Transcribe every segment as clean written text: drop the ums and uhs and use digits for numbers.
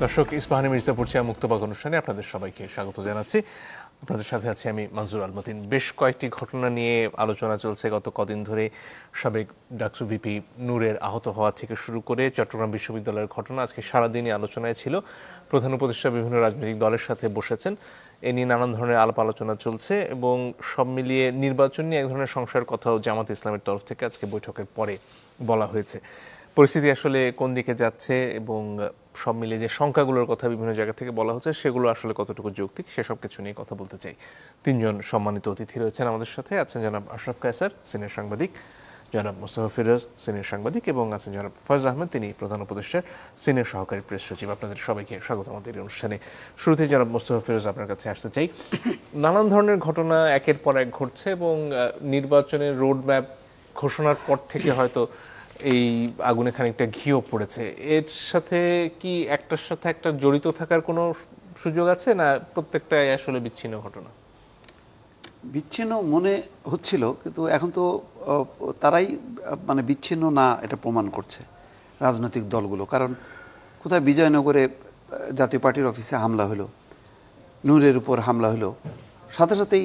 দর্শক, ইস্পাহানি মির্জা পড়ছিয়া মুক্তবাগ অনুষ্ঠানে আপনাদের সবাইকে স্বাগত জানাচ্ছি। আপনাদের সাথে আছি আমি মনজুর আল মতিন। বেশ কয়েকটি ঘটনা নিয়ে আলোচনা চলছে গত কদিন ধরে। সাবেক ডাকসু ভিপি নূরের আহত হওয়া থেকে শুরু করে চট্টগ্রাম বিশ্ববিদ্যালয়ের ঘটনা আজকে সারাদিনই আলোচনায় ছিল। প্রধান উপদেষ্টা বিভিন্ন রাজনৈতিক দলের সাথে বসেছেন, এ নিয়ে নানান ধরনের আলাপ আলোচনা চলছে এবং সব মিলিয়ে নির্বাচন নিয়ে এক ধরনের সংশয়ের কথাও জামাত ইসলামের তরফ থেকে আজকে বৈঠকের পরে বলা হয়েছে। পরিস্থিতি আসলে কোন দিকে যাচ্ছে এবং সব মিলিয়ে যে সংখ্যাগুলোর কথা বিভিন্ন জায়গা থেকে বলা হচ্ছে সেগুলো আসলে কতটুকু যৌক্তিক, সেসব কিছু নিয়ে কথা বলতে চাই। তিনজন সম্মানিত অতিথি রয়েছেন আমাদের সাথে। আছেন জনাব আশরাফ কায়সার, সিনিয়র সাংবাদিক, জনাব মোস্তফা ফিরোজ, সিনিয়র সাংবাদিক, এবং আছেন জনাব ফয়জ আহমেদ, তিনি প্রধান উপদেষ্টার সিনিয়র সহকারী প্রেস সচিব। আপনাদের সবাইকে স্বাগত আমাদের এই অনুষ্ঠানে। শুরুতেই জনাব মোস্তফা ফিরোজ, আপনার কাছে আসতে চাই। নানান ধরনের ঘটনা একের পর এক ঘটছে এবং নির্বাচনের রোড ম্যাপ ঘোষণার পর থেকে হয়তো এই আগুনে খানিকটা ঘিও পড়েছে। এর সাথে কি একটার সাথে একটা জড়িত থাকার কোনো সুযোগ আছে, না প্রত্যেকটাই আসলে বিচ্ছিন্ন ঘটনা? বিচ্ছিন্ন মনে হচ্ছিল, কিন্তু এখন তো তারাই মানে বিচ্ছিন্ন না এটা প্রমাণ করছে রাজনৈতিক দলগুলো। কারণ কোথায় বিজয়নগরে জাতীয় পার্টির অফিসে হামলা হলো, নূরের উপর হামলা হলো, সাথে সাথেই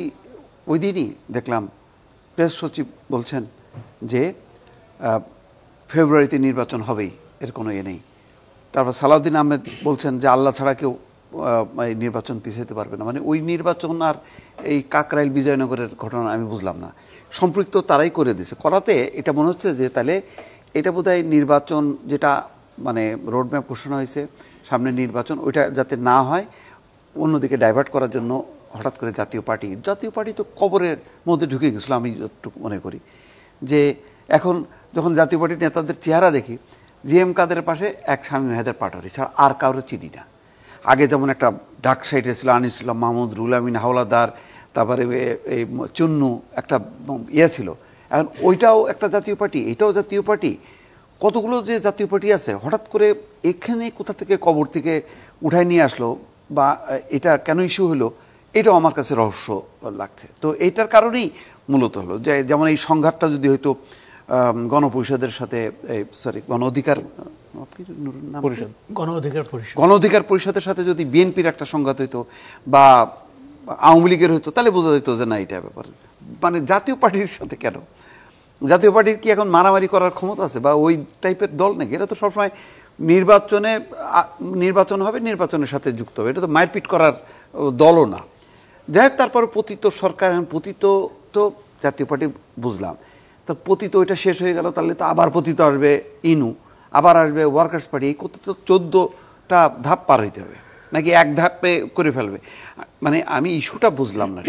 ওই দিনই দেখলাম প্রেস সচিব বলছেন যে ফেব্রুয়ারিতে নির্বাচন হবেই, এর কোনো নেই। তারপর সালাউদ্দিন আহমেদ বলছেন যে আল্লাহ ছাড়া কেউ নির্বাচন পিছাইতে পারবে না। মানে ওই নির্বাচন আর এই কাকরাইল বিজয়নগরের ঘটনা আমি বুঝলাম না, সম্পৃক্ত তারাই করে দিছে। করাতে এটা মনে হচ্ছে যে তাহলে এটা বোধহয় নির্বাচন যেটা মানে রোডম্যাপ ঘোষণা হয়েছে সামনে নির্বাচন, ওইটা যাতে না হয় অন্যদিকে ডাইভার্ট করার জন্য হঠাৎ করে জাতীয় পার্টি তো কবরের মধ্যে ঢুকে গেছিলো। আমি যতটুকু মনে করি যে এখন যখন জাতীয় পার্টির নেতাদের চেহারা দেখি, জিএম কাদের পাশে এক শামীম হায়দার পাটোয়ারি ছাড়া আর কারো চিনি না। আগে যেমন একটা ডাক সাইডে ছিল আনিস ইসলাম মাহমুদ, রুল আমিন হাওলাদার, তারপরে এই চুন্নু একটা ছিল। এখন ওইটাও একটা জাতীয় পার্টি, এটাও জাতীয় পার্টি, কতগুলো যে জাতীয় পার্টি আছে হঠাৎ করে এখানে কোথা থেকে কবর থেকে উঠায় নিয়ে আসলো বা এটা কেন ইস্যু হলো, এটাও আমার কাছে রহস্য লাগছে। তো এইটার কারণেই মূলত হলো যে যেমন এই সংঘাতটা যদি হয়তো গণপরিষদের সাথে গণ অধিকার পরিষদের সাথে যদি বিএনপির একটা সংঘাত হইতো বা আওয়ামী লীগের হইতো, তাহলে বোঝা যেত যে না এটা ব্যাপার। মানে জাতীয় পার্টির সাথে কেন? জাতীয় পার্টির কি এখন মারামারি করার ক্ষমতা আছে বা ওই টাইপের দল নাকি? এটা তো সবসময় নির্বাচন হবে, নির্বাচনের সাথে যুক্ত হবে, এটা তো মারপিট করার দলও না। যাই হোক, তারপরে পতিত সরকার, এখন পতিত তো জাতীয় পার্টি বুঝলাম, তো পতিত ওইটা শেষ হয়ে গেল, তাহলে তো আবার পতিত আসবে ইনু, আবার আসবে ওয়ার্কার্স পার্টি, এই করতে তো 14টা ধাপ পার হইতে হবে নাকি এক ধাপে করে ফেলবে? মানে আমি ইস্যুটা বুঝলাম না।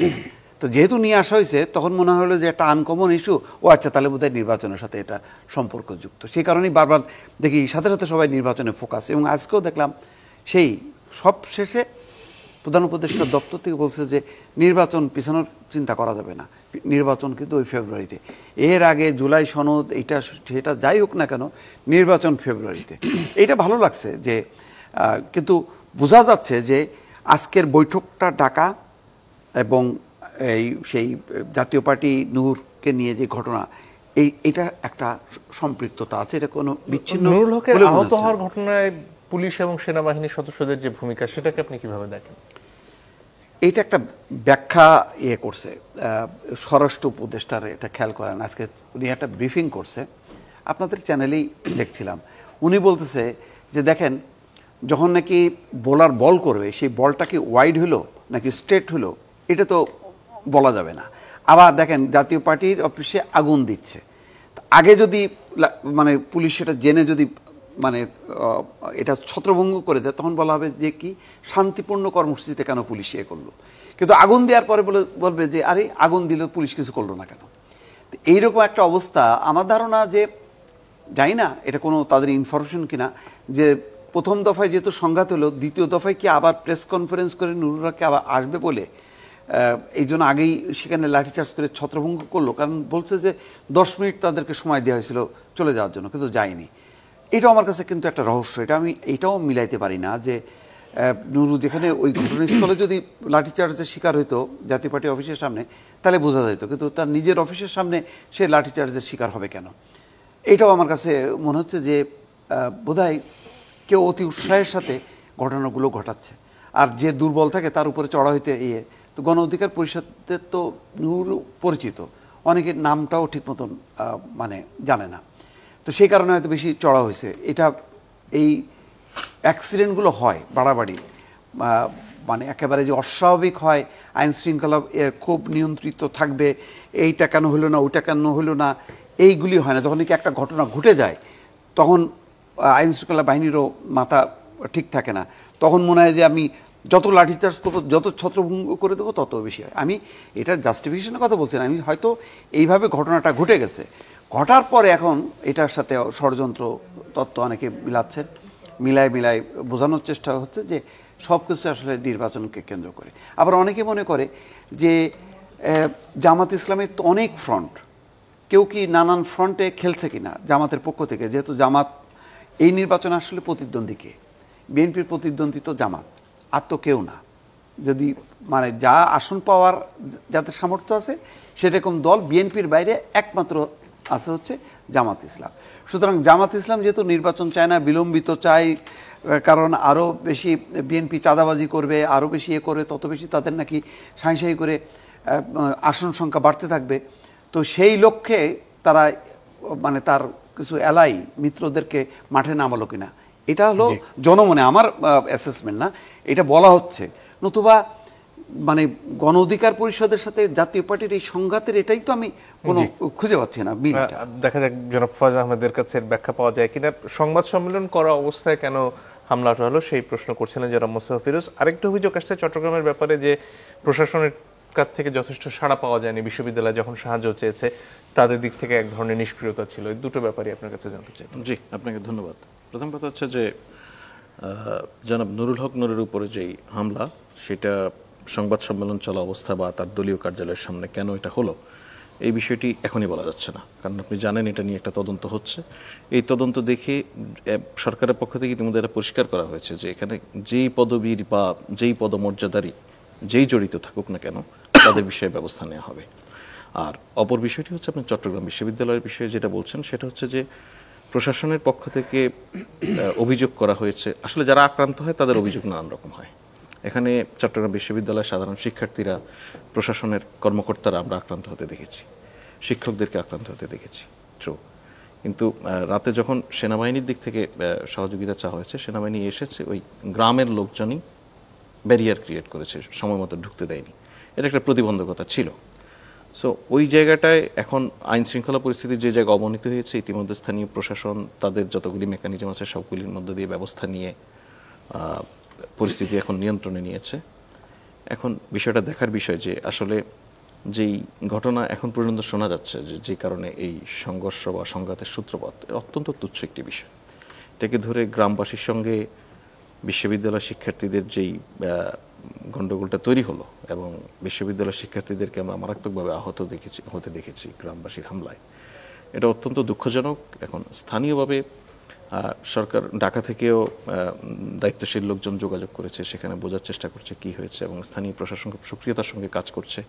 তো যেহেতু নিয়ে আসা হয়েছে তখন মনে হলো যে একটা আনকমন ইস্যু, ও আচ্ছা তাহলে বোধহয় নির্বাচনের সাথে এটা সম্পর্কযুক্ত। সেই কারণেই বারবার দেখি সাথে সাথে সবাই নির্বাচনে ফোকাস। এবং আজকেও দেখলাম সেই সব শেষে প্রধান উপদেষ্টার দপ্তর থেকে বলছে যে নির্বাচন পিছানোর চিন্তা করা যাবে না, নির্বাচন কিন্তু ওই ফেব্রুয়ারিতে। এর আগে জুলাই সনদ এটা সেটা যাই হোক না কেন, নির্বাচন ফেব্রুয়ারিতে। এইটা ভালো লাগছে যে কিন্তু বোঝা যাচ্ছে যে আজকের বৈঠকটা ডাকা এবং সেই জাতীয় পার্টি নূরকে নিয়ে যে ঘটনা, এটা একটা সম্পৃক্ততা আছে, এটা কোনো বিচ্ছিন্ন আহত হওয়ার ঘটনায় পুলিশ এবং সেনাবাহিনীর সদস্যদের যে ভূমিকা, সেটাকে আপনি কিভাবে দেখেন? এইটা একটা ব্যাখ্যা করছে স্বরাষ্ট্র উপদেষ্টার, এটা খেয়াল করেন। আজকে উনি একটা ব্রিফিং করছে, আপনাদের চ্যানেলেই দেখছিলাম। উনি বলতেছে যে দেখেন, যখন নাকি বোলার বল করবে, সেই বলটা কি ওয়াইড হলো নাকি স্ট্রেট হলো এটা তো বলা যাবে না। আবার দেখেন জাতীয় পার্টির অফিসে আগুন দিচ্ছে, আগে যদি মানে পুলিশ সেটা জেনে যদি মানে এটা ছত্রভঙ্গ করে দেয়, তখন বলা হবে যে কি শান্তিপূর্ণ কর্মসূচিতে কেন পুলিশ করলো। কিন্তু আগুন দেওয়ার পরে বলবে যে আরে আগুন দিল, পুলিশ কিছু করলো না কেন। এইরকম একটা অবস্থা। আমার ধারণা যে জানি না এটা কোনো তাদের ইনফরমেশন কিনা, যে প্রথম দফায় যেহেতু সংঘাত হলো, দ্বিতীয় দফায় কি আবার প্রেস কনফারেন্স করে নুরুরাকে আবার আসবে বলে এই জন্য আগেই সেখানে লাঠিচার্জ করে ছত্রভঙ্গ করলো। কারণ বলছে যে 10 মিনিট তাদেরকে সময় দেওয়া হয়েছিল চলে যাওয়ার জন্য, কিন্তু যায়নি। এটাও আমার কাছে কিন্তু একটা রহস্য। এটা আমি এটাও মিলাইতে পারি না যে নুরু যেখানে ওই ঘটনাস্থলে যদি লাঠিচার্জের শিকার হইতো জাতীয় পার্টি অফিসের সামনে, তাহলে বোঝা যেত, কিন্তু তার নিজের অফিসের সামনে সে লাঠিচার্জের শিকার হবে কেন? এটাও আমার কাছে মনে হচ্ছে যে বোধহয় কেউ অতি উৎসাহের সাথে ঘটনাগুলো ঘটাচ্ছে। আর যে দুর্বল থাকে তার উপরে চড়া হইতে তো গণ অধিকার পরিষদের তো নূর পরিচিত, অনেকের নামটাও ঠিক মতন মানে জানে না, তো সেই কারণে হয়তো বেশি চড়া হয়েছে। এটা এই অ্যাক্সিডেন্টগুলো হয় বাড়াবাড়ি, মানে একেবারে যে অস্বাভাবিক হয়, আইন শৃঙ্খলা খুব নিয়ন্ত্রিত থাকবে, এইটা কেন হলো না, ওইটা কেন হলো না, এইগুলি হয় না। যখন কি একটা ঘটনা ঘটে যায় তখন আইন শৃঙ্খলা বাহিনীরও মাথা ঠিক থাকে না, তখন মনে হয় যে আমি যত লাঠিচার্জ করবো, যত ছত্রভঙ্গ করে দেবো তত বেশি হয়। আমি এটা জাস্টিফিকেশনের কথা বলছি না, আমি হয়তো এইভাবে ঘটনাটা ঘটে গেছে, ঘটার পরে এখন এটার সাথে ষড়যন্ত্র তত্ত্ব অনেকে মিলাচ্ছেন, মিলায় বোঝানোর চেষ্টা হচ্ছে যে সব কিছু আসলে নির্বাচনকে কেন্দ্র করে। আবার অনেকে মনে করে যে জামাত ইসলামের তো অনেক ফ্রন্ট, কেউ কি নানান ফ্রন্টে খেলছে কিনা জামাতের পক্ষ থেকে, যেহেতু জামাত এই নির্বাচনে আসলে প্রতিদ্বন্দ্বীকে, বিএনপির প্রতিদ্বন্দ্বী তো জামাত, আর তো কেউ না। যদি মানে যা আসন পাওয়ার যাদের সামর্থ্য আছে সেরকম দল বিএনপির বাইরে একমাত্র আছে হচ্ছে জামাত ইসলাম। সুতরাং জামাত ইসলাম যেহেতু নির্বাচন চায় না, বিলম্বিত চায়, কারণ আরও বেশি বিএনপি চাঁদাবাজি করবে, আরও বেশি করবে, তত বেশি তাদের নাকি সাঁই করে আসন সংখ্যা বাড়তে থাকবে। তো সেই লক্ষ্যে তারা মানে তার কিছু এলাই মিত্রদেরকে মাঠে নামালো কিনা, এটা হলো জনমনে, আমার অ্যাসেসমেন্ট না, এটা বলা হচ্ছে। নতুবা মানে গণ অধিকার পরিষদের সাথে জাতীয় পার্টির এই সংঘাতের এটাই তো আমি কোনো খুঁজে পাচ্ছি না মিলটা। দেখা যাক জনাব ফয়েজ আহমেদের কাছে ব্যাখ্যা পাওয়া যায় কিনা। সংবাদ সম্মেলন করা অবস্থায় কেন হামলাটা হলো সেই প্রশ্ন করছিলেন জনাব মোস্তফা ফিরোজ। আরেকটা অভিযোগ আসছে চট্টগ্রামের ব্যাপারে যে প্রশাসনের কাছ থেকে যথেষ্ট সাড়া পাওয়া যায়নি, বিশ্ববিদ্যালয় যখন সাহায্য চেয়েছে তাদের দিক থেকে এক ধরনের নিষ্ক্রিয়তা ছিল। এই দুটো ব্যাপারই আপনার কাছে জানতে চাই। জি, আপনাকে ধন্যবাদ। প্রথম কথা হচ্ছে যে জনাব নুরুল হক নুরের উপরে যেই হামলা, সেটা সংবাদ সম্মেলন চলা অবস্থা বা তার দলীয় কার্যালয়ের সামনে কেন এটা হলো এই বিষয়টি এখনই বলা যাচ্ছে না, কারণ আপনি জানেন এটা নিয়ে একটা তদন্ত হচ্ছে। এই তদন্ত দেখে সরকারের পক্ষ থেকে ইতিমধ্যে এটা পরিষ্কার করা হয়েছে যে এখানে যেই পদবীর বা যেই পদমর্যাদারই যেই জড়িত থাকুক না কেন তাদের বিষয়ে ব্যবস্থা নেওয়া হবে। আর অপর বিষয়টি হচ্ছে আপনার চট্টগ্রাম বিশ্ববিদ্যালয়ের বিষয়ে যেটা বলছেন, সেটা হচ্ছে যে প্রশাসনের পক্ষ থেকে অভিযোগ করা হয়েছে। আসলে যারা আক্রান্ত হয় তাদের অভিযোগ নানান রকম হয়। এখানে চট্টগ্রাম বিশ্ববিদ্যালয়ের সাধারণ শিক্ষার্থীরা, প্রশাসনের কর্মকর্তারা আমরা আক্রান্ত হতে দেখেছি, শিক্ষকদেরকে আক্রান্ত হতে দেখেছি, ট্রু। কিন্তু রাতে যখন সেনাবাহিনীর দিক থেকে সহযোগিতা চাওয়া হয়েছে, সেনাবাহিনী এসেছে, ওই গ্রামের লোকজনই ব্যারিয়ার ক্রিয়েট করেছে, সময় মতো ঢুকতে দেয়নি। এটা একটা প্রতিবন্ধকতা ছিল। সো ওই জায়গাটায় এখন আইন শৃঙ্খলা পরিস্থিতির যে জায়গায় অবনতি হয়েছে, ইতিমধ্যে স্থানীয় প্রশাসন তাদের যতগুলি মেকানিজম আছে সবগুলির মধ্য দিয়ে ব্যবস্থা নিয়ে পরিস্থিতি এখন নিয়ন্ত্রণে নিয়েছে। এখন বিষয়টা দেখার বিষয় যে আসলে যেই ঘটনা এখন পর্যন্ত শোনা যাচ্ছে যে কারণে এই সংঘর্ষ বা সংঘাতের সূত্রপাত, অত্যন্ত তুচ্ছ একটি বিষয়। এটাকে ধরে গ্রামবাসীর সঙ্গে বিশ্ববিদ্যালয় শিক্ষার্থীদের যেই গণ্ডগোলটা তৈরি হলো এবং বিশ্ববিদ্যালয় শিক্ষার্থীদেরকে আমরা মারাত্মকভাবে আহত হতে দেখেছি গ্রামবাসীর হামলায়, এটা অত্যন্ত দুঃখজনক। এখন স্থানীয়ভাবে সরকার ঢাকা থেকেও দায়িত্বশীল লোকজন যোগাযোগ করেছে, সেখানে বোঝার চেষ্টা করছে কি হয়েছে, এবং স্থানীয় প্রশাসন খুব সক্রিয়তার সঙ্গে কাজ করছে।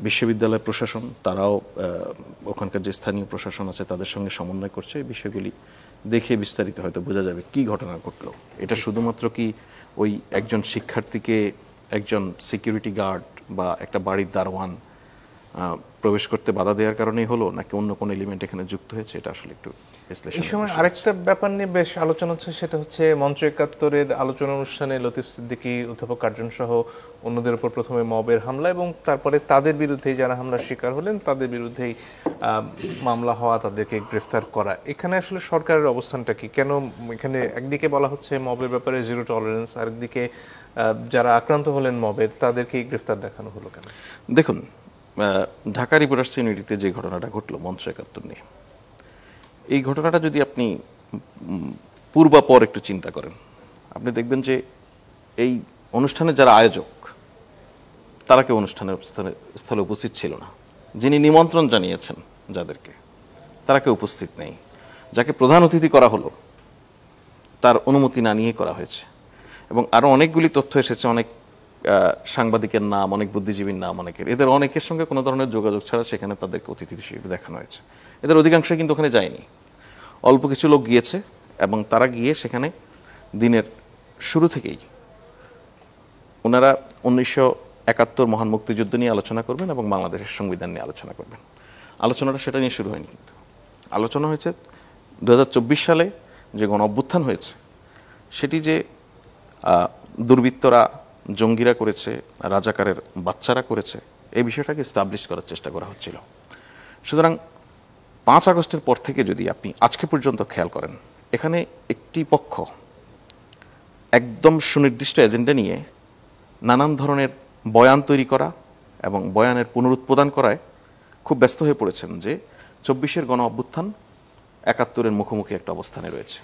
বিশ্ববিদ্যালয় প্রশাসন তারাও ওখানকার যে স্থানীয় প্রশাসন আছে তাদের সঙ্গে সমন্বয় করছে। এই বিষয়গুলি দেখে বিস্তারিত হয়তো বোঝা যাবে কি ঘটনা ঘটলো। এটা শুধুমাত্র কি ওই একজন শিক্ষার্থীকে একজন সিকিউরিটি গার্ড বা একটা বাড়ির দারোয়ান প্রবেশ করতে বাধা দেওয়ার কারণেই হলো, নাকি অন্য কোনো এলিমেন্ট এখানে যুক্ত হয়েছে, এটা আসলে একটু বিশ্লেষণ। এই সময় আরেকটা ব্যাপার নিয়ে বেশ আলোচনা হচ্ছে, সেটা হচ্ছে মঞ্চ ৭১-এর আলোচনা অনুষ্ঠানে লতিফ সিদ্দিকী, অধ্যাপক কার্জন সহ অন্যদের উপর প্রথমে মবের হামলা এবং তারপরে তাদের বিরুদ্ধেই যারা হামলার শিকার হলেন তাদের বিরুদ্ধেই মামলা হওয়া, তাদেরকে গ্রেফতার করা। এখানে আসলে সরকারের অবস্থানটা কি? কেন এখানে একদিকে বলা হচ্ছে মবের ব্যাপারে জিরো টলারেন্স, আরেকদিকে যারা আক্রান্ত হলেন মবের তাদেরকেই গ্রেফতার দেখানো হলো কেন? দেখুন, ঢাকা রিপোর্টার্স ইউনিটিতে যে ঘটনাটা ঘটলো মঞ্চ ৭১ নিয়ে, এই ঘটনাটা যদি আপনি পূর্বাপর একটু চিন্তা করেন, আপনি দেখবেন যে এই অনুষ্ঠানের যারা আয়োজক তারা কেউ অনুষ্ঠানের স্থলে উপস্থিত ছিল না। যিনি নিমন্ত্রণ জানিয়েছেন যাদেরকে, তারা কেউ উপস্থিত নেই। যাকে প্রধান অতিথি করা হলো তার অনুমতি না নিয়ে করা হয়েছে। এবং আরও অনেকগুলি তথ্য এসেছে, অনেক সাংবাদিকের নাম, অনেক বুদ্ধিজীবীর নাম, এদের অনেকের সঙ্গে কোনো ধরনের যোগাযোগ ছাড়া সেখানে তাদেরকে অতিথি হিসেবে দেখানো হয়েছে। এদের অধিকাংশই কিন্তু ওখানে যায়নি, অল্প কিছু লোক গিয়েছে এবং তারা গিয়ে সেখানে দিনের শুরু থেকেই ওনারা 1971 মহান মুক্তিযুদ্ধ নিয়ে আলোচনা করবেন এবং বাংলাদেশের সংবিধান নিয়ে আলোচনা করবেন। আলোচনাটা সেটা নিয়ে শুরু হয়নি, কিন্তু আলোচনা হয়েছে 2024 সালে যে গণ অভ্যুত্থান হয়েছে সেটি যে দুর্বৃত্তরা, জঙ্গিরা করেছে, রাজাকারের বাচ্চারা করেছে, এই বিষয়টাকে এস্টাবলিশ করার চেষ্টা করা হচ্ছিল। সুতরাং 5 আগস্টের পর থেকে যদি আপনি আজকে পর্যন্ত খেয়াল করেন, এখানে একটি পক্ষ একদম সুনির্দিষ্ট এজেন্ডা নিয়ে নানান ধরনের বয়ান তৈরি করা এবং বয়ানের পুনরুৎপাদন করায় খুব ব্যস্ত হয়ে পড়েছেন যে 24-এর গণ অভ্যুত্থান 71-এর মুখোমুখি একটা অবস্থানে রয়েছে।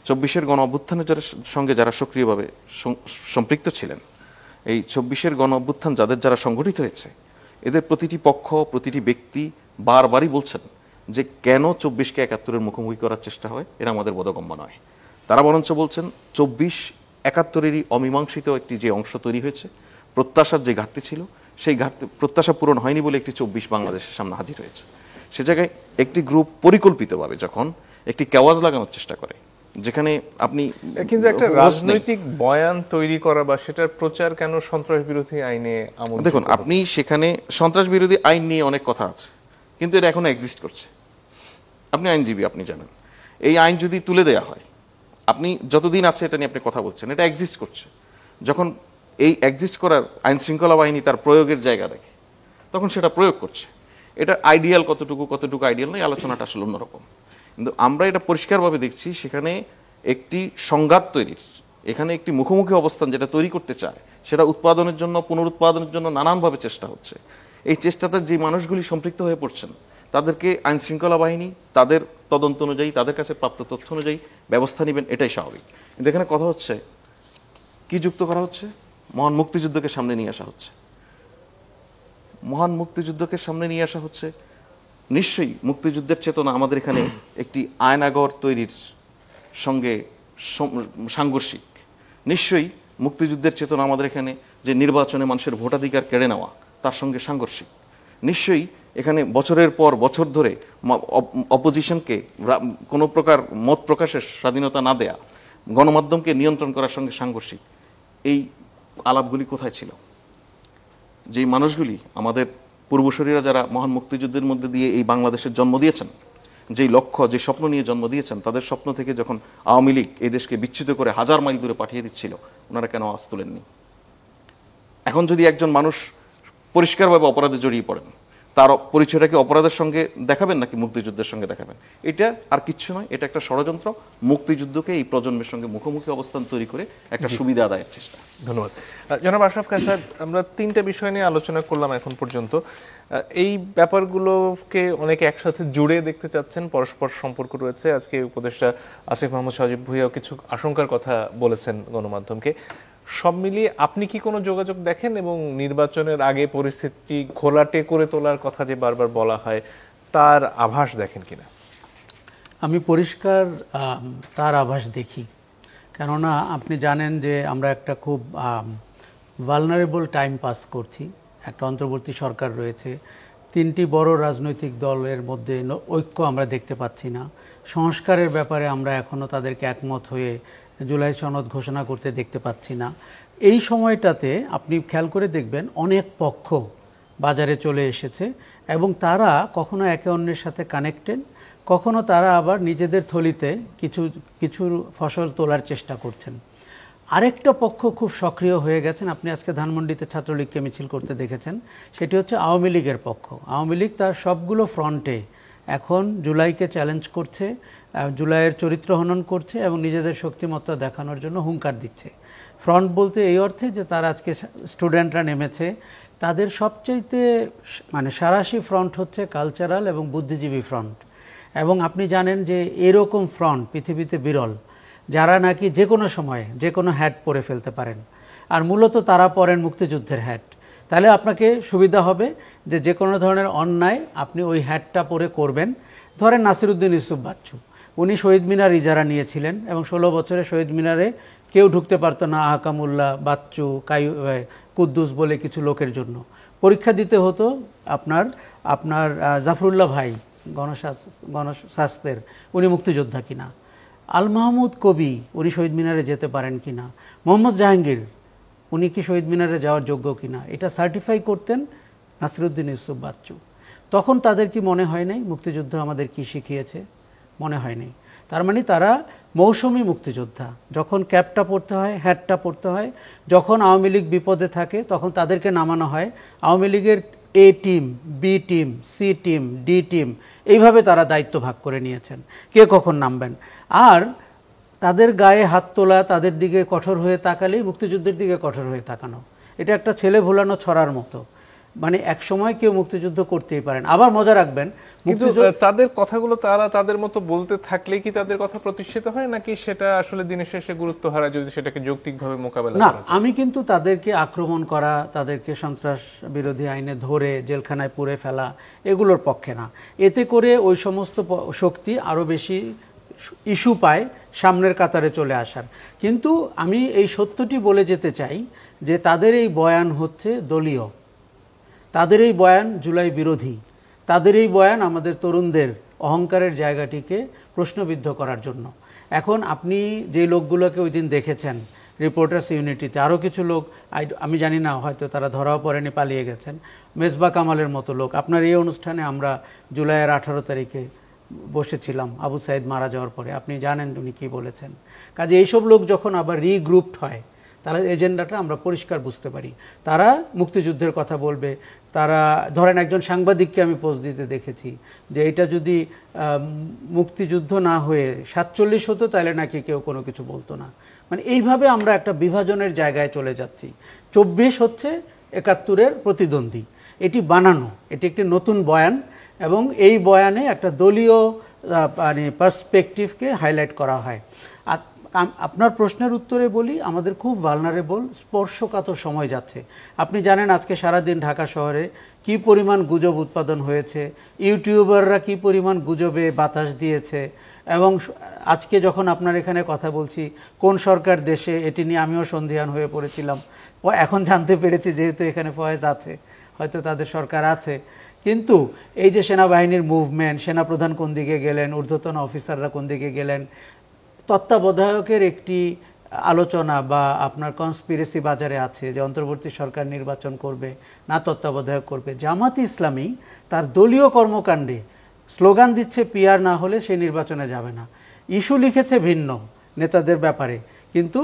24-এর গণ অভ্যুত্থানের সঙ্গে যারা সক্রিয়ভাবে সম্পৃক্ত ছিলেন, এই 24-এর গণ অভ্যুত্থান যারা সংগঠিত হয়েছে, এদের প্রতিটি পক্ষ, প্রতিটি ব্যক্তি বারবারই বলছেন যে কেন 24-কে 71-এর মুখোমুখি করার চেষ্টা হয়, এটা আমাদের বোধগম্য নয়। তারা বরঞ্চ বলছেন 24 71-এরই অমীমাংসিত একটি যে অংশ তৈরি হয়েছে, প্রত্যাশার যে ঘাটতি ছিল, সেই ঘাটতি প্রত্যাশা পূরণ হয়নি বলে একটি 24 বাংলাদেশের সামনে হাজির হয়েছে। সে জায়গায় একটি গ্রুপ পরিকল্পিতভাবে যখন একটি কেওয়াজ লাগানোর চেষ্টা করে, যেখানে আপনি কিন্তু একটা রাজনৈতিক বয়ান তৈরি করা বা সেটার প্রচার কেন সন্ত্রাস বিরোধী আইনে আমল? দেখুন, আপনি সেখানে সন্ত্রাস বিরোধী আইন নিয়ে অনেক কথা আছে, কিন্তু এটা এখনো এক্সিস্ট করছে। আপনি আইনজীবী, আপনি জানেন এই আইন যদি তুলে দেয়া হয়, আপনি যতদিন আছে এটা নিয়ে আপনি কথা বলছেন, এটা এক্সিস্ট করছে। যখন এই এক্সিস্ট করার আইন শৃঙ্খলা বাহিনী তার প্রয়োগের জায়গা দেখে, তখন সেটা প্রয়োগ করছে। এটা আইডিয়াল কতটুকু আইডিয়াল নয়, আলোচনাটা আসলে অন্যরকম। কিন্তু আমরা এটা পরিষ্কারভাবে দেখছি সেখানে একটি সংঘাত তৈরির, এখানে একটি মুখোমুখি অবস্থান যেটা তৈরি করতে চায়, সেটা উৎপাদনের জন্য, পুনরুৎপাদনের জন্য নানানভাবে চেষ্টা হচ্ছে। এই চেষ্টাতে যে মানুষগুলি সম্পৃক্ত হয়ে পড়ছেন, তাদেরকে আইন শৃঙ্খলা বাহিনী তাদের তদন্ত অনুযায়ী, তাদের কাছে প্রাপ্ত তথ্য অনুযায়ী ব্যবস্থা নেবেন, এটাই স্বাভাবিক। কিন্তু এখানে কথা হচ্ছে কি যুক্ত করা হচ্ছে? মহান মুক্তিযুদ্ধকে সামনে নিয়ে আসা হচ্ছে। মহান মুক্তিযুদ্ধকে সামনে নিয়ে আসা হচ্ছে। নিশ্চয়ই মুক্তিযুদ্ধের চেতনা আমাদের এখানে একটি আয়নাগর তৈরির সঙ্গে সাংঘর্ষিক। নিশ্চয়ই মুক্তিযুদ্ধের চেতনা আমাদের এখানে যে নির্বাচনে মানুষের ভোটাধিকার কেড়ে নেওয়া, তার সঙ্গে সাংঘর্ষিক। নিশ্চয়ই এখানে বছরের পর বছর ধরে অপোজিশনকে কোনো প্রকার মত প্রকাশের স্বাধীনতা না দেয়া, গণমাধ্যমকে নিয়ন্ত্রণ করার সঙ্গে সাংঘর্ষিক। এই আলাপগুলি কোথায় ছিল? যেই মানুষগুলি, আমাদের পূর্বসূরীরা যারা মহান মুক্তিযুদ্ধের মধ্যে দিয়ে এই বাংলাদেশের জন্ম দিয়েছেন, যেই লক্ষ্য, যে স্বপ্ন নিয়ে জন্ম দিয়েছেন, তাদের স্বপ্ন থেকে যখন আওয়ামী লীগ এই দেশকে বিচ্যুত করে 1000 মাইল দূরে পাঠিয়ে দিচ্ছিল, ওনারা কেন আওয়াজ তুলেননি? এখন যদি একজন মানুষ পরিষ্কারভাবে অপরাধে জড়িয়ে পড়েন, তার পরিচয়টাকে অপরাধের সঙ্গে দেখাবেন নাকি মুক্তিযুদ্ধের সঙ্গে দেখাবেন? এটা আর কিচ্ছু নয়, এটা একটা ষড়যন্ত্র। মুক্তিযুদ্ধকে এই প্রজন্মের সঙ্গে মুখোমুখি অবস্থান তৈরি করে একটা সুবিধা আদায়ের চেষ্টা। ধন্যবাদ জনাব আশরাফ খান সাহেব। আমরা 3টা বিষয় নিয়ে আলোচনা করলাম এখন পর্যন্ত। এই ব্যাপারগুলোকে অনেকে একসাথে জুড়ে দেখতে চাচ্ছেন, পরস্পর সম্পর্ক রয়েছে। আজকে উপদেষ্টা আসিফ মাহমুদ সজীব ভুঁইয়াও কিছু আশঙ্কার কথা বলেছেন গণমাধ্যমকে। সব মিলিয়ে আপনি কি কোনো যোগাযোগ দেখেন, এবং নির্বাচনের আগে পরিস্থিতি ঘোলাটে করে তোলার কথা যে বারবার বলা হয়, তার আভাস দেখেন কিনা? আমি পরিষ্কার তার আভাস দেখি। কেননা আপনি জানেন যে আমরা একটা খুব ভালনারেবল টাইম পাস করছি। একটা অন্তর্বর্তী সরকার রয়েছে, 3টি বড় রাজনৈতিক দলের মধ্যে ঐক্য আমরা দেখতে পাচ্ছি না। সংস্কারের ব্যাপারে আমরা এখনও তাদেরকে একমত হয়ে জুলাই সনদ ঘোষণা করতে দেখতে পাচ্ছি না। এই সময়টাতে আপনি খেয়াল করে দেখবেন অনেক পক্ষ বাজারে চলে এসেছে, এবং তারা কখনো একে অন্যের সাথে কানেক্টেড, কখনো তারা আবার নিজেদের থলিতে কিছু ফসল তোলার চেষ্টা করছেন। আরেকটা পক্ষ খুব সক্রিয় হয়ে গেছেন, আপনি আজকে ধানমন্ডিতে ছাত্রলীগকে মিছিল করতে দেখেছেন, সেটি হচ্ছে আওয়ামী লীগের পক্ষ। আওয়ামী লীগ তার সবগুলো ফ্রন্টে এখন জুলাইকে চ্যালেঞ্জ করছে, জুলাইয়ের চরিত্র হনন করছে এবং নিজেদের শক্তিমত্তা দেখানোর জন্য হুঙ্কার দিচ্ছে। ফ্রন্ট বলতে এই অর্থে যে তারা আজকে স্টুডেন্টরা নেমেছে, তাদের সবচাইতে সাঁড়াশি ফ্রন্ট হচ্ছে কালচারাল এবং বুদ্ধিজীবী ফ্রন্ট। এবং আপনি জানেন যে এরকম ফ্রন্ট পৃথিবীতে বিরল, যারা নাকি যে কোনো সময়ে যে কোনো হ্যাট পরে ফেলতে পারেন। আর মূলত তারা পরেন মুক্তিযুদ্ধের হ্যাট। তাহলে আপনাকে সুবিধা হবে যে কোনো ধরনের অন্যায় আপনি ওই হ্যাটটা পরে করবেন। ধরেন নাসিরউদ্দিন ইউসুফ বাচ্চু, উনি শহীদ মিনার ইজারা নিয়েছিলেন এবং 16 বছরে শহীদ মিনারে কেউ ঢুকতে পারতো না, আহকামুল্লাহ, বাচ্চু, কুদ্দুস বলে কিছু লোকের জন্য। পরীক্ষা দিতে হতো আপনার জাফরুল্লাহ ভাই গণস্বাস্থ্যের, উনি মুক্তিযোদ্ধা কিনা। আল মাহমুদ কবি উনি শহীদ মিনারে যেতে পারেন কিনা, মোহাম্মদ জাহাঙ্গীর উনি কি শহীদ মিনারে যাওয়ার যোগ্য কিনা, এটা সার্টিফাই করতেন নাসিরউদ্দিন ইউসুফ বাচ্চু। তখন তাদের কি মনে হয় নাই মুক্তিযুদ্ধ আমাদের কি শিখিয়েছে? মনে হয় নাই। তার মানে তারা মৌসুমী মুক্তিযোদ্ধা। যখন ক্যাপটা পড়তে হয়, হ্যাটটা পড়তে হয়, যখন আওয়ামী লীগ বিপদে থাকে তখন তাদেরকে নামানো হয়। আওয়ামী লীগের A team, B team, C team, D team, এইভাবে তারা দায়িত্ব ভাগ করে নিয়েছেন কে কখন নামবেন। আর তাদের গায়ে হাত তোলা, তাদের দিকে কঠোর হয়ে তাকালেই মুক্তিযুদ্ধের দিকে কঠোর হয়ে তাকানো, এটা একটা ছেলে ভোলানো ছড়ার মতো। মানে এক সময় কেউ মুক্তিযুদ্ধ করতেই পারেন। আবার মজা রাখবেন, কিন্তু তাদের কথাগুলো তারা তাদের মতো বলতে থাকলে কি তাদের কথা প্রতিষ্ঠিত হয়, নাকি সেটা আসলে দিনের শেষে গুরুত্ব হারায় যদি সেটাকে যৌক্তিকভাবে মোকাবেলা না? করা যায়? আমি কিন্তু তাদেরকে আক্রমণ করা, তাদেরকে সন্ত্রাস বিরোধী আইনে ধরে জেলখানায় পুরে ফেলা এগুলোর পক্ষে না। এতে করে ওই সমস্ত শক্তি আরও বেশি ইস্যু পায় সামনের কাতারে চলে আসার। কিন্তু আমি এই সত্যটি বলে যেতে চাই যে তাদের এই বয়ান হচ্ছে দলীয়, তাদের এই বয়ান জুলাই বিরোধী, তাদের এই বয়ান আমাদের তরুণদের অহংকারের জায়গাটিকে প্রশ্নবিদ্ধ করার জন্য। এখন আপনি যে লোকগুলোকে ওই দিন দেখেছেন রিপোর্টার্স ইউনিটিতে, আরও কিছু লোক আমি জানি না, হয়তো তারা ধরাও পড়েনি, পালিয়ে গেছেন, মেজবা কামালের মতো লোক। আপনার এই অনুষ্ঠানে আমরা জুলাইয়ের 18 তারিখে বসেছিলাম আবু সাইদ মারা যাওয়ার পরে, আপনি জানেন উনি কী বলেছেন। কাজে এইসব লোক যখন আবার রিগ্রুপড হয়, তাহলে এজেন্ডাটা আমরা পরিষ্কার বুঝতে পারি। তারা মুক্তিযুদ্ধের কথা বলবে। তারা ধরেন একজন সাংবাদিককে আমি পোস্ট দিতে দেখেছি যে এটা যদি মুক্তিযুদ্ধ না হয়ে 47 হতো তাহলে নাকি কেউ কোনো কিছু বলতো না। মানে এইভাবে আমরা একটা বিভাজনের জায়গায় চলে যাচ্ছি। 24 হচ্ছে 71-এর প্রতিদ্বন্দ্বী, এটি বানানো, এটি একটি নতুন বয়ান, এবং এই বয়ানে একটা দলীয় মানে পার্সপেক্টিভকে হাইলাইট করা হয়। আর আপনার প্রশ্নের উত্তরে বলি, আমাদের খুব ভালনারেবল, স্পর্শকাতর সময় যাচ্ছে। আপনি জানেন আজকে সারাদিন ঢাকা শহরে কি পরিমাণ গুজব উৎপাদন হয়েছে, ইউটিউবাররা কি পরিমাণ গুজবে বাতাস দিয়েছে, এবং আজকে যখন আপনার এখানে কথা বলছি কোন সরকার দেশে, এটি নিয়ে আমিও সন্দিহান হয়ে পড়েছিলাম। এখন জানতে পেরেছি যেহেতু এখানে ফয়েজ আছে, হয়তো তাদের সরকার আছে। কিন্তু এই যে সেনাবাহিনীর মুভমেন্ট, সেনাপ্রধান কোন দিকে গেলেন, ঊর্ধ্বতন অফিসাররা কোন দিকে গেলেন, তত্ত্বাবধায়কের একটি আলোচনা বা আপনার কনস্পিরেসি বাজারে আছে যে অন্তর্বর্তী সরকার নির্বাচন করবে না তত্ত্বাবধায়ক করবে। জামাত ইসলামী তার দলীয় কর্মকাণ্ডে স্লোগান দিচ্ছে পিআর না হলে সে নির্বাচনে যাবে না। ইস্যু লিখেছে ভিন্ন নেতাদের ব্যাপারে, কিন্তু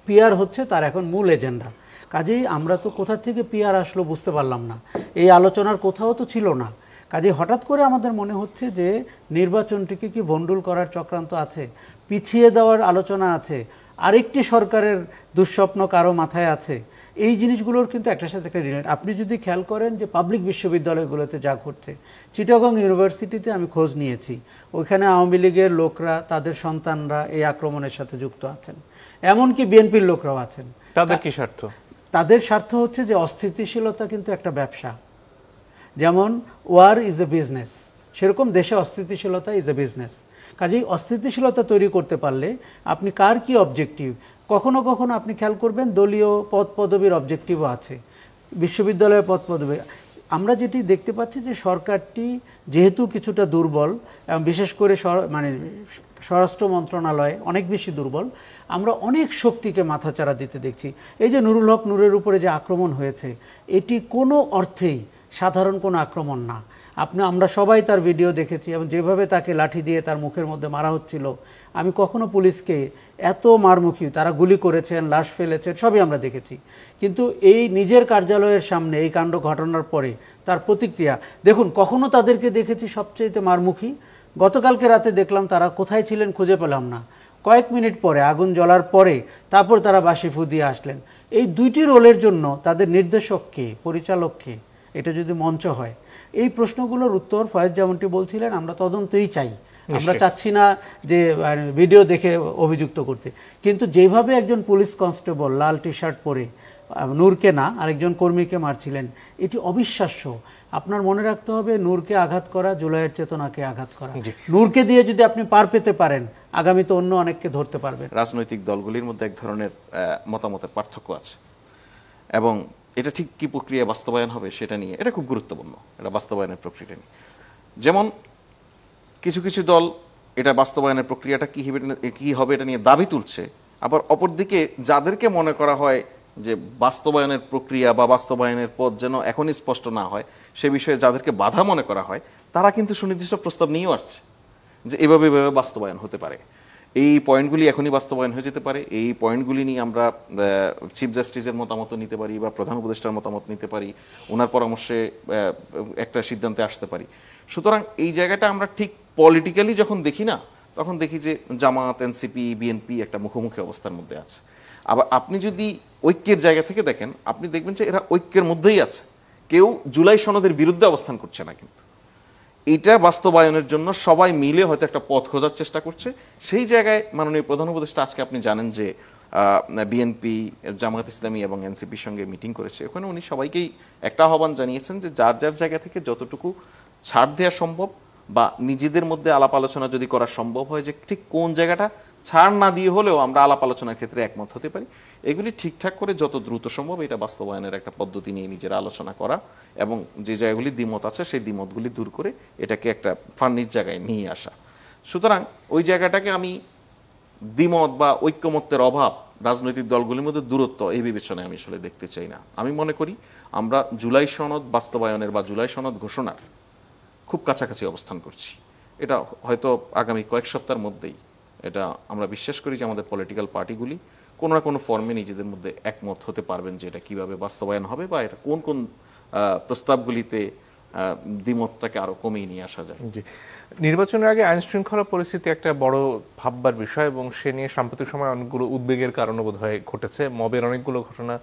পিআর হচ্ছে তার এখন মূল এজেন্ডা। কাজেই আমরা তো কোথা থেকে পিআর আসলো বুঝতে পারলাম না, এই আলোচনার কোথাও তো ছিল না। কাজে হঠাৎ করে আমাদের মনে হচ্ছে যে নির্বাচনটিকে কি ভণ্ডুল করার চক্রান্ত আছে, পিছিয়ে দেওয়ার আলোচনা আছে, আরেকটি সরকারের দুঃস্বপ্ন কারো মাথায় আছে। এই জিনিসগুলোর কিন্তু একটার সাথে একটা রিলেট। আপনি যদি খেয়াল করেন যে পাবলিক বিশ্ববিদ্যালয়গুলোতে যা ঘটছে, চিটাগং ইউনিভার্সিটিতে আমি খোঁজ নিয়েছি, ওইখানে আওয়ামী লীগের লোকরা, তাদের সন্তানরা এই আক্রমণের সাথে যুক্ত আছেন, এমনকি বিএনপির লোকরাও আছেন। তাদের কি স্বার্থ? তাদের স্বার্থ হচ্ছে যে অস্থিতিশীলতা কিন্তু একটা ব্যবসা। যেমন ওয়ার ইজ এ বিজনেস, সেরকম দেশে অস্থিতিশীলতা ইজ এ বিজনেস। কাজেই অস্থিতিশীলতা তৈরি করতে পারলে আপনি কার কি অবজেক্টিভ, কখনো কখনো আপনি খেয়াল করবেন দলীয় পদ পদবীর অবজেক্টিভও আছে, বিশ্ববিদ্যালয়ের পদ পদবী। আমরা যেটি দেখতে পাচ্ছি যে সরকারটি যেহেতু কিছুটা দুর্বল, এবং বিশেষ করে মানে স্বরাষ্ট্র মন্ত্রণালয় অনেক বেশি দুর্বল, আমরা অনেক শক্তিকে মাথাচাড়া দিতে দেখছি। এই যে নুরুল হক নূরের উপরে যে আক্রমণ হয়েছে, এটি কোনো অর্থেই সাধারণ কোনো আক্রমণ না। আমরা সবাই তার ভিডিও দেখেছি, এবং যেভাবে তাকে লাঠি দিয়ে তার মুখের মধ্যে মারা হচ্ছিল, আমি কখনো পুলিশকে এত মারমুখী, তারা গুলি করেছেন, লাশ ফেলেছেন, সবই আমরা দেখেছি। কিন্তু এই নিজের কার্যালয়ের সামনে এই কাণ্ড ঘটনার পরে তার প্রতিক্রিয়া দেখুন, কখনো তাদেরকে দেখেছি সবচেয়ে মারমুখী, গতকালকে রাতে দেখলাম তারা কোথায় ছিলেন খুঁজে পেলাম না, কয়েক মিনিট পরে আগুন জ্বলার পরে তারপর তারা বাঁশি ফু দিয়ে আসলেন। এই দুইটি রোলের জন্য তাদের নির্দেশককে, পরিচালককে, এটা যদি মঞ্চ হয়, এই প্রশ্নগুলোর উত্তর ফয়েজ যেমনটি বলছিলেন আমরা তদন্তই চাই। আমরা চাচ্ছি না যে ভিডিও দেখে অভিযুক্ত করতে, কিন্তু যেভাবে একজন পুলিশ কনস্টেবল লাল টি শার্ট পরে নূরকে না আরেকজন কর্মীকে মারছিলেন, এটি অবিশ্বাস্য। আপনার মনে রাখতে হবে, নূরকে আঘাত করা জুলাইয়ের চেতনাকে আঘাত করা। নূরকে দিয়ে যদি আপনি পার পেতে পারেন, আগামীতে অন্য অনেককে ধরতে পারবেন। রাজনৈতিক দলগুলির মধ্যে এক ধরনের মতামতের পার্থক্য আছে, এবং এটা ঠিক কি প্রক্রিয়া বাস্তবায়ন হবে সেটা নিয়ে এটা খুব গুরুত্বপূর্ণ, এটা বাস্তবায়নের প্রক্রিয়া নিয়ে। যেমন কিছু কিছু দল এটা বাস্তবায়নের প্রক্রিয়াটা কি হবে এটা নিয়ে দাবি তুলছে, আবার অপরদিকে যাদেরকে মনে করা হয় যে বাস্তবায়নের প্রক্রিয়া বা বাস্তবায়নের পথ যেন এখনই স্পষ্ট না হয় সে বিষয়ে যাদেরকে বাধা মনে করা হয়, তারা কিন্তু সুনির্দিষ্ট প্রস্তাব নিয়েও আসছে যে এভাবে এভাবে বাস্তবায়ন হতে পারে, এই পয়েন্টগুলি এখনই বাস্তবায়ন হয়ে যেতে পারে, এই পয়েন্টগুলি নিয়ে আমরা চিফ জাস্টিসের মতামত নিতে পারি বা প্রধান উপদেষ্টার মতামত নিতে পারি, ওনার পরামর্শে একটা সিদ্ধান্তে আসতে পারি। সুতরাং এই জায়গাটা আমরা ঠিক পলিটিক্যালি যখন দেখি না, তখন দেখি যে জামাত, এনসিপি, বিএনপি একটা মুখোমুখি অবস্থার মধ্যে আছে। আবার আপনি যদি ঐক্যের জায়গা থেকে দেখেন, আপনি দেখবেন যে এরা ঐক্যের মধ্যেই আছে, কেউ জুলাই সনদের বিরুদ্ধে অবস্থান করছে না, কিন্তু এটা বাস্তবায়নের জন্য সবাই মিলে হয়তো একটা পথ খোঁজার চেষ্টা করছে। সেই জায়গায় মাননীয় প্রধান উপদেষ্টা আজকে আপনি জানেন যে বিএনপি, জামায়াত ইসলামী এবং এনসিপির সঙ্গে মিটিং করেছে। ওখানে উনি সবাইকেই একটা আহ্বান জানিয়েছেন যে যার যার জায়গা থেকে যতটুকু ছাড় দেওয়া সম্ভব বা নিজেদের মধ্যে আলাপ আলোচনা যদি করা সম্ভব হয় যে ঠিক কোন জায়গাটা ছাড় না দিয়ে হলেও আমরা আলাপ আলোচনার ক্ষেত্রে একমত হতে পারি, এগুলি ঠিকঠাক করে যত দ্রুত সম্ভব এটা বাস্তবায়নের একটা পদ্ধতি নিয়ে নিজেরা আলোচনা করা এবং যে জায়গাগুলি দ্বিমত আছে সেই দ্বিমতগুলি দূর করে এটাকে একটা ফান্নির জায়গায় নিয়ে আসা। সুতরাং ওই জায়গাটাকে আমি দ্বিমত বা ঐক্যমত্যের অভাব, রাজনৈতিক দলগুলির মধ্যে দূরত্ব, এই বিবেচনায় আমি আসলে দেখতে চাই না। আমি মনে করি আমরা জুলাই সনদ বাস্তবায়নের বা জুলাই সনদ ঘোষণার খুব কাছাকাছি অবস্থান করছি। এটা হয়তো আগামী কয়েক সপ্তাহের মধ্যেই এটা আমরা বিশ্বাস করি যে আমাদের পলিটিক্যাল পার্টিগুলি কোনো না কোনো ফর্মে নিজেদের মধ্যে একমত হতে পারবেন যে এটা কিভাবে বাস্তবায়ন হবে বা এটা কোন কোন প্রস্তাবগুলিতে দ্বিমতটাকে আরো কমিয়ে নিয়ে আসা যায়। জি, নির্বাচনের আগে আইন শৃঙ্খলা পরিস্থিতি একটা বড় ভাববার বিষয় এবং সে নিয়ে সাম্প্রতিক সময় অনেকগুলো উদ্বেগের কারণও বোধহয় ঘটেছে। মবের অনেকগুলো ঘটনা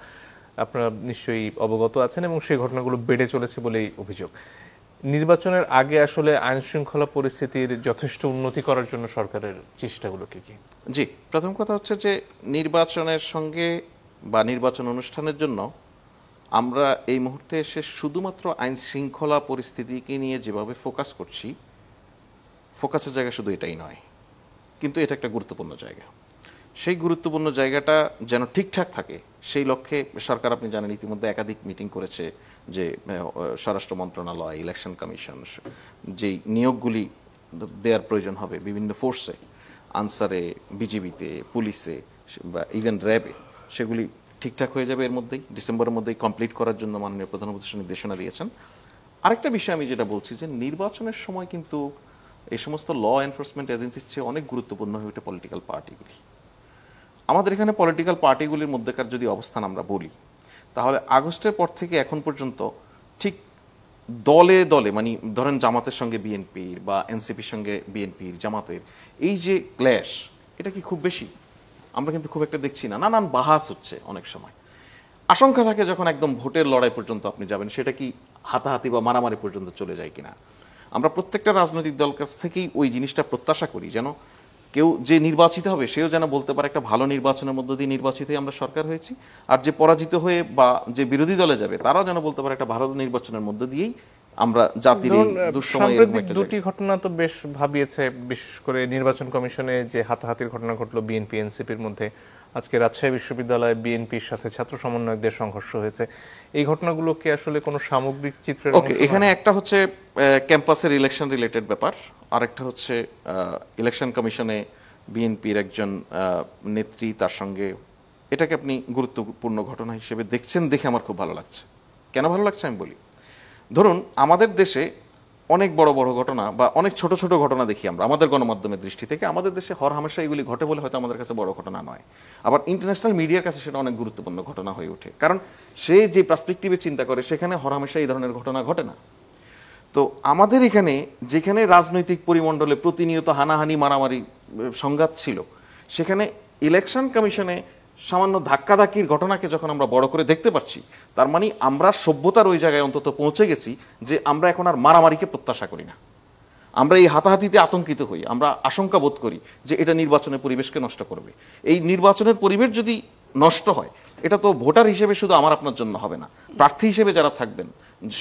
আপনারা নিশ্চয়ই অবগত আছেন এবং সেই ঘটনাগুলো বেড়ে চলেছে বলেই অভিযোগ। নির্বাচনের আগে আসলে আইন শৃঙ্খলা পরিস্থিতির যথেষ্ট উন্নতি করার জন্য সরকারের চেষ্টাগুলো কি কি? জি, প্রথম কথা হচ্ছে যে নির্বাচনের সঙ্গে বা নির্বাচন অনুষ্ঠানের জন্য আমরা এই মুহূর্তে এসে শুধুমাত্র আইন শৃঙ্খলা পরিস্থিতিকে নিয়ে যেভাবে ফোকাস করছি, ফোকাসের জায়গা শুধু এটাই নয়, কিন্তু এটা একটা গুরুত্বপূর্ণ জায়গা। সেই গুরুত্বপূর্ণ জায়গাটা যেন ঠিকঠাক থাকে সেই লক্ষ্যে সরকার, আপনি জানেন, ইতিমধ্যে একাধিক মিটিং করেছে যে স্বরাষ্ট্র মন্ত্রণালয়, ইলেকশন কমিশন যেই নিয়োগগুলি দেওয়ার প্রয়োজন হবে বিভিন্ন ফোর্সে, আনসারে, বিজিবিতে, পুলিশে বা ইভেন র্যাবে, সেগুলি ঠিকঠাক হয়ে যাবে এর মধ্যেই, ডিসেম্বরের মধ্যেই কমপ্লিট করার জন্য মাননীয় প্রধান উপদেষ্টা নির্দেশনা দিয়েছেন। আরেকটা বিষয় আমি যেটা বলছি যে নির্বাচনের সময় কিন্তু এই সমস্ত ল এনফোর্সমেন্ট এজেন্সির চেয়ে অনেক গুরুত্বপূর্ণ হয়ে ওঠে পলিটিক্যাল পার্টিগুলি। আমাদের এখানে পলিটিক্যাল পার্টিগুলির মধ্যেকার যদি অবস্থান আমরা বলি, তাহলে আগস্টের পর থেকে এখন পর্যন্ত ঠিক দলে দলে, মানে ধরেন জামাতের সঙ্গে বিএনপির বা এনসিপির সঙ্গে বিএনপির, জামাতের এই যে ক্ল্যাশ, এটা কি খুব বেশি? আমরা কিন্তু খুব একটা দেখছি না। নানান বাহাস হচ্ছে, অনেক সময় আশঙ্কা থাকে যখন একদম ভোটের লড়াই পর্যন্ত আপনি যাবেন সেটা কি হাতাহাতি বা মারামারি পর্যন্ত চলে যায় কিনা। আমরা প্রত্যেকটা রাজনৈতিক দল কাছ থেকেই ওই জিনিসটা প্রত্যাশা করি যেন কেউ যে নির্বাচিত হবে সেও যেন বলতে পারে একটা ভালো নির্বাচনের মধ্য দিয়ে নির্বাচিত হয়ে আমরা সরকার হয়েছি, আর যে পরাজিত হয়ে বা যে বিরোধী দলে যাবে তারাও যেন বলতে পারে একটা ভালো নির্বাচনের মধ্য দিয়েই আমরা জাতির এই দুঃসময়। দুটি ঘটনা তো বেশ ভাবিয়েছে, বিশেষ করে নির্বাচন কমিশনে যে হাতাহাতির ঘটনা ঘটলো বিএনপি এনসিপির মধ্যে, আজকে রাজশাহী বিশ্ববিদ্যালয়ে বিএনপির সাথে ছাত্র সমন্বয়কদের সংঘর্ষ হয়েছে। এই ঘটনাগুলো কি আসলে কোনো সামগ্রিক চিত্রের? ওকে, এখানে একটা হচ্ছে ক্যাম্পাসের ইলেকশন রিলেটেড ব্যাপার, আরেকটা হচ্ছে ইলেকশন কমিশনে বিএনপির একজন নেত্রী, তার সঙ্গে, এটাকে আপনি গুরুত্বপূর্ণ ঘটনা হিসেবে দেখছেন দেখে আমার খুব ভালো লাগছে। কেন ভালো লাগছে আমি বলি। ধরুন আমাদের দেশে অনেক বড় বড় ঘটনা বা অনেক ছোট ছোট ঘটনা দেখি আমরা আমাদের গণমাধ্যমের দৃষ্টি থেকে, আমাদের দেশে হরহামেশা এগুলি ঘটে বলে হয়তো আমাদের কাছে বড় ঘটনা নয়, আবার ইন্টারন্যাশনাল মিডিয়ার কাছে সেটা অনেক গুরুত্বপূর্ণ ঘটনা হয়ে ওঠে, কারণ সে যে পার্সপেক্টিভে চিন্তা করে সেখানে হরহামেশা এই ধরনের ঘটনা ঘটে না। তো আমাদের এখানে যেখানে রাজনৈতিক পরিমণ্ডলে প্রতিনিয়ত হানাহানি, মারামারি, সংঘাত ছিল, সেখানে ইলেকশন কমিশনে সামান্য ধাক্কাধাক্কির ঘটনাকে যখন আমরা বড় করে দেখতে পাচ্ছি, তার মানে আমরা সভ্যতার ওই জায়গায় অন্তত পৌঁছে গেছি যে আমরা এখন আর মারামারিকে প্রত্যাশা করি না, আমরা এই হাতাহাতিতে আতঙ্কিত হই, আমরা আশঙ্কা বোধ করি যে এটা নির্বাচনের পরিবেশকে নষ্ট করবে। এই নির্বাচনের পরিবেশ যদি নষ্ট হয়, এটা তো ভোটার হিসেবে শুধু আমার আপনার জন্য হবে না, প্রার্থী হিসেবে যারা থাকবেন,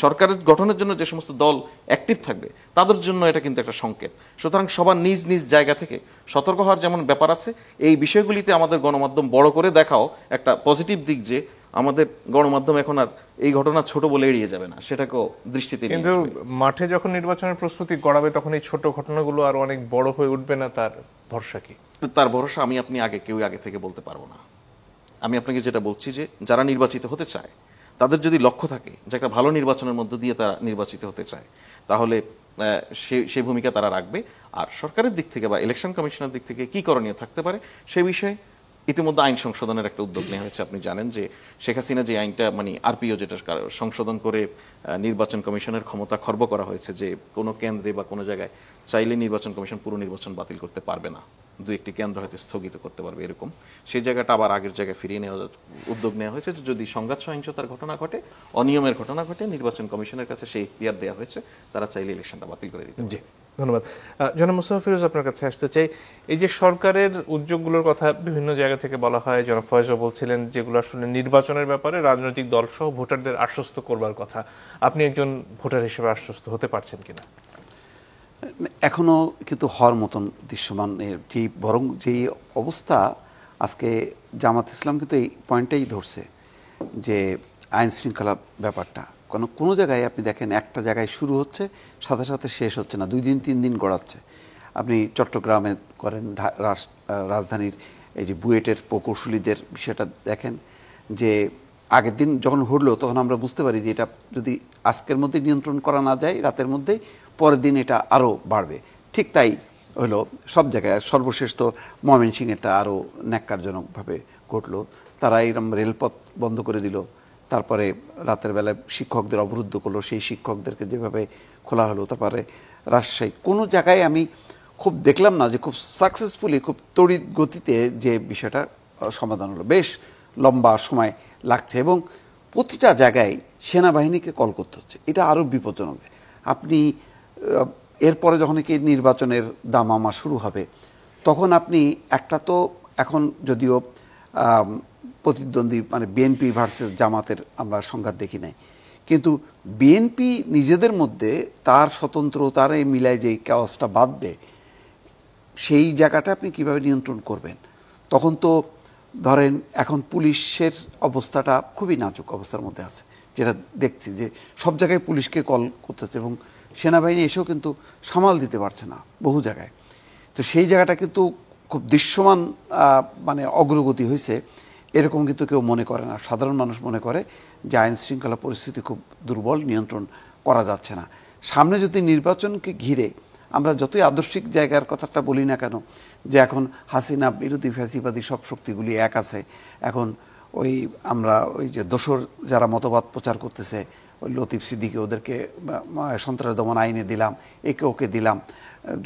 সরকারের গঠনের জন্য যে সমস্ত দল অ্যাক্টিভ থাকবে, তাদের জন্য এটা কিন্তু একটা সংকেত। সুতরাং সবার নিজ নিজ জায়গা থেকে সতর্ক হওয়ার যেমন ব্যাপার আছে, এই বিষয়গুলিতে আমাদের গণমাধ্যম বড় করে দেখাও একটা পজিটিভ দিক যে আমাদের গণমাধ্যম এখন আর এই ঘটনা ছোট বলে এড়িয়ে যাবে না, সেটাকেও দৃষ্টিতে নিয়ে কিন্তু আসবে। মাঠে যখন নির্বাচনের প্রস্তুতি গড়াবে তখন এই ছোট ঘটনাগুলো আরো অনেক বড় হয়ে উঠবে না, তার ভরসা কি? তার ভরসা আপনি কেউ আগে থেকে বলতে পারবো না। আমি আপনাকে যেটা বলছি যে যারা নির্বাচিত হতে চায় তাদের যদি লক্ষ্য থাকে যে একটা ভালো নির্বাচনের মধ্য দিয়ে তারা নির্বাচিত হতে চায়, তাহলে সেই ভূমিকা তারা রাখবে। আর সরকারের দিক থেকে বা ইলেকশন কমিশনের দিক থেকে কি করণীয় থাকতে পারে সে বিষয়ে ইতিমধ্যে আইন সংশোধনের একটা উদ্যোগ নেওয়া হয়েছে। আপনি জানেন যে শেখ হাসিনা যে আইনটা আরপিও যেটা সংশোধন করে নির্বাচন কমিশনের ক্ষমতা খর্ব করা হয়েছে, যে কোনো কেন্দ্রে বা কোনো জায়গায় চাইলে নির্বাচন কমিশন পুরো নির্বাচন বাতিল করতে পারবে না, দু একটি কেন্দ্র হয়তো স্থগিত করতে পারবে, এরকম সেই জায়গাটা আবার আগের জায়গায় ফিরিয়ে নেওয়ার উদ্যোগ নেওয়া হয়েছে। যদি সংঘাত সহিংসতার ঘটনা ঘটে, অনিয়মের ঘটনা ঘটে, নির্বাচন কমিশনের কাছে সেই ইখতিয়ার দেওয়া হয়েছে, তারা চাইলে ইলেকশনটা বাতিল করে দিতে পারে। ধন্যবাদ। জনাব মোস্তফা ফিরোজ, আপনার কাছে আসতে চাই। এই যে সরকারের উদ্যোগগুলোর কথা বিভিন্ন জায়গা থেকে বলা হয়, জনাব ফয়েজও বলছিলেন, যেগুলো আসলে নির্বাচনের ব্যাপারে রাজনৈতিক দল সহ ভোটারদের আশ্বস্ত করবার কথা, আপনি একজন ভোটার হিসেবে আশ্বস্ত হতে পারছেন কিনা? এখনো কিন্তু হওয়ার মতন দৃশ্যমান বরং যেই অবস্থা আজকে জামাত ইসলাম কিন্তু এই পয়েন্টটাই ধরছে যে আইন শৃঙ্খলা ব্যাপারটা কোনো জায়গায় আপনি দেখেন একটা জায়গায় শুরু হচ্ছে, সাথে সাথে শেষ হচ্ছে না, 2 দিন 3 দিন গড়াচ্ছে। আপনি চট্টগ্রামে করেন, রাজধানীর এই যে বুয়েটের প্রকৌশলীদের বিষয়টা দেখেন, যে আগের দিন যখন হলো তখন আমরা বুঝতে পারি যে এটা যদি আজকের মধ্যে নিয়ন্ত্রণ করা না যায়, রাতের মধ্যেই পরের দিন এটা আরও বাড়বে। ঠিক তাই হলো সব জায়গায়। সর্বশেষ তো ময়মনসিংহেরটা আরও ন্যাক্কারজনকভাবে ঘটলো। তারা এরকম রেলপথ বন্ধ করে দিল, তারপরে রাতের বেলায় শিক্ষকদের অবরুদ্ধ করলো, সেই শিক্ষকদেরকে যেভাবে খোলা হলো। তারপরে রাজশাহী, কোনো জায়গায় আমি খুব দেখলাম না যে খুব সাকসেসফুলি, খুব তড়িৎ গতিতে যে বিষয়টা সমাধান হলো। বেশ লম্বা সময় লাগছে এবং প্রতিটা জায়গায় সেনাবাহিনীকে কল করতে হচ্ছে। এটা আরও বিপজ্জনক। আপনি এরপরে যখন কি নির্বাচনের দামামা শুরু হবে, তখন আপনি একটা তো এখন যদিও প্রতিদ্বন্দ্বী বিএনপি ভার্সেস জামাতের আমরা সংঘাত দেখি নাই, কিন্তু বিএনপি নিজেদের মধ্যে তার স্বতন্ত্র তার এই মিলায় যে ক্যাওয়াসটা বাঁধবে, সেই জায়গাটা আপনি কিভাবে নিয়ন্ত্রণ করবেন? তখন তো ধরেন এখন পুলিশের অবস্থাটা খুবই নাজুক অবস্থার মধ্যে আছে, যেটা দেখছি যে সব জায়গায় পুলিশকে কল করতেছে এবং সেনাবাহিনী এসেও কিন্তু সামাল দিতে পারছে না বহু জায়গায়। তো সেই জায়গাটা কিন্তু খুব দৃশ্যমান অগ্রগতি হয়েছে, এরকম কিন্তু কেউ মনে করে না। সাধারণ মানুষ মনে করে যে আইন শৃঙ্খলা পরিস্থিতি খুব দুর্বল, নিয়ন্ত্রণ করা যাচ্ছে না। সামনে যদি নির্বাচনকে ঘিরে আমরা যতই আদর্শিক জায়গার কথাটা বলি না কেন, যে এখন হাসিনা বিরোধী ফ্যাসিবাদী সব শক্তিগুলি এক আছে, এখন আমরা যে দোসর যারা মতবাদ প্রচার করতেছে, ওই লতিফ সিদ্দিকী, ওদেরকে সন্ত্রাস দমন আইনে দিলাম, একে ওকে দিলাম,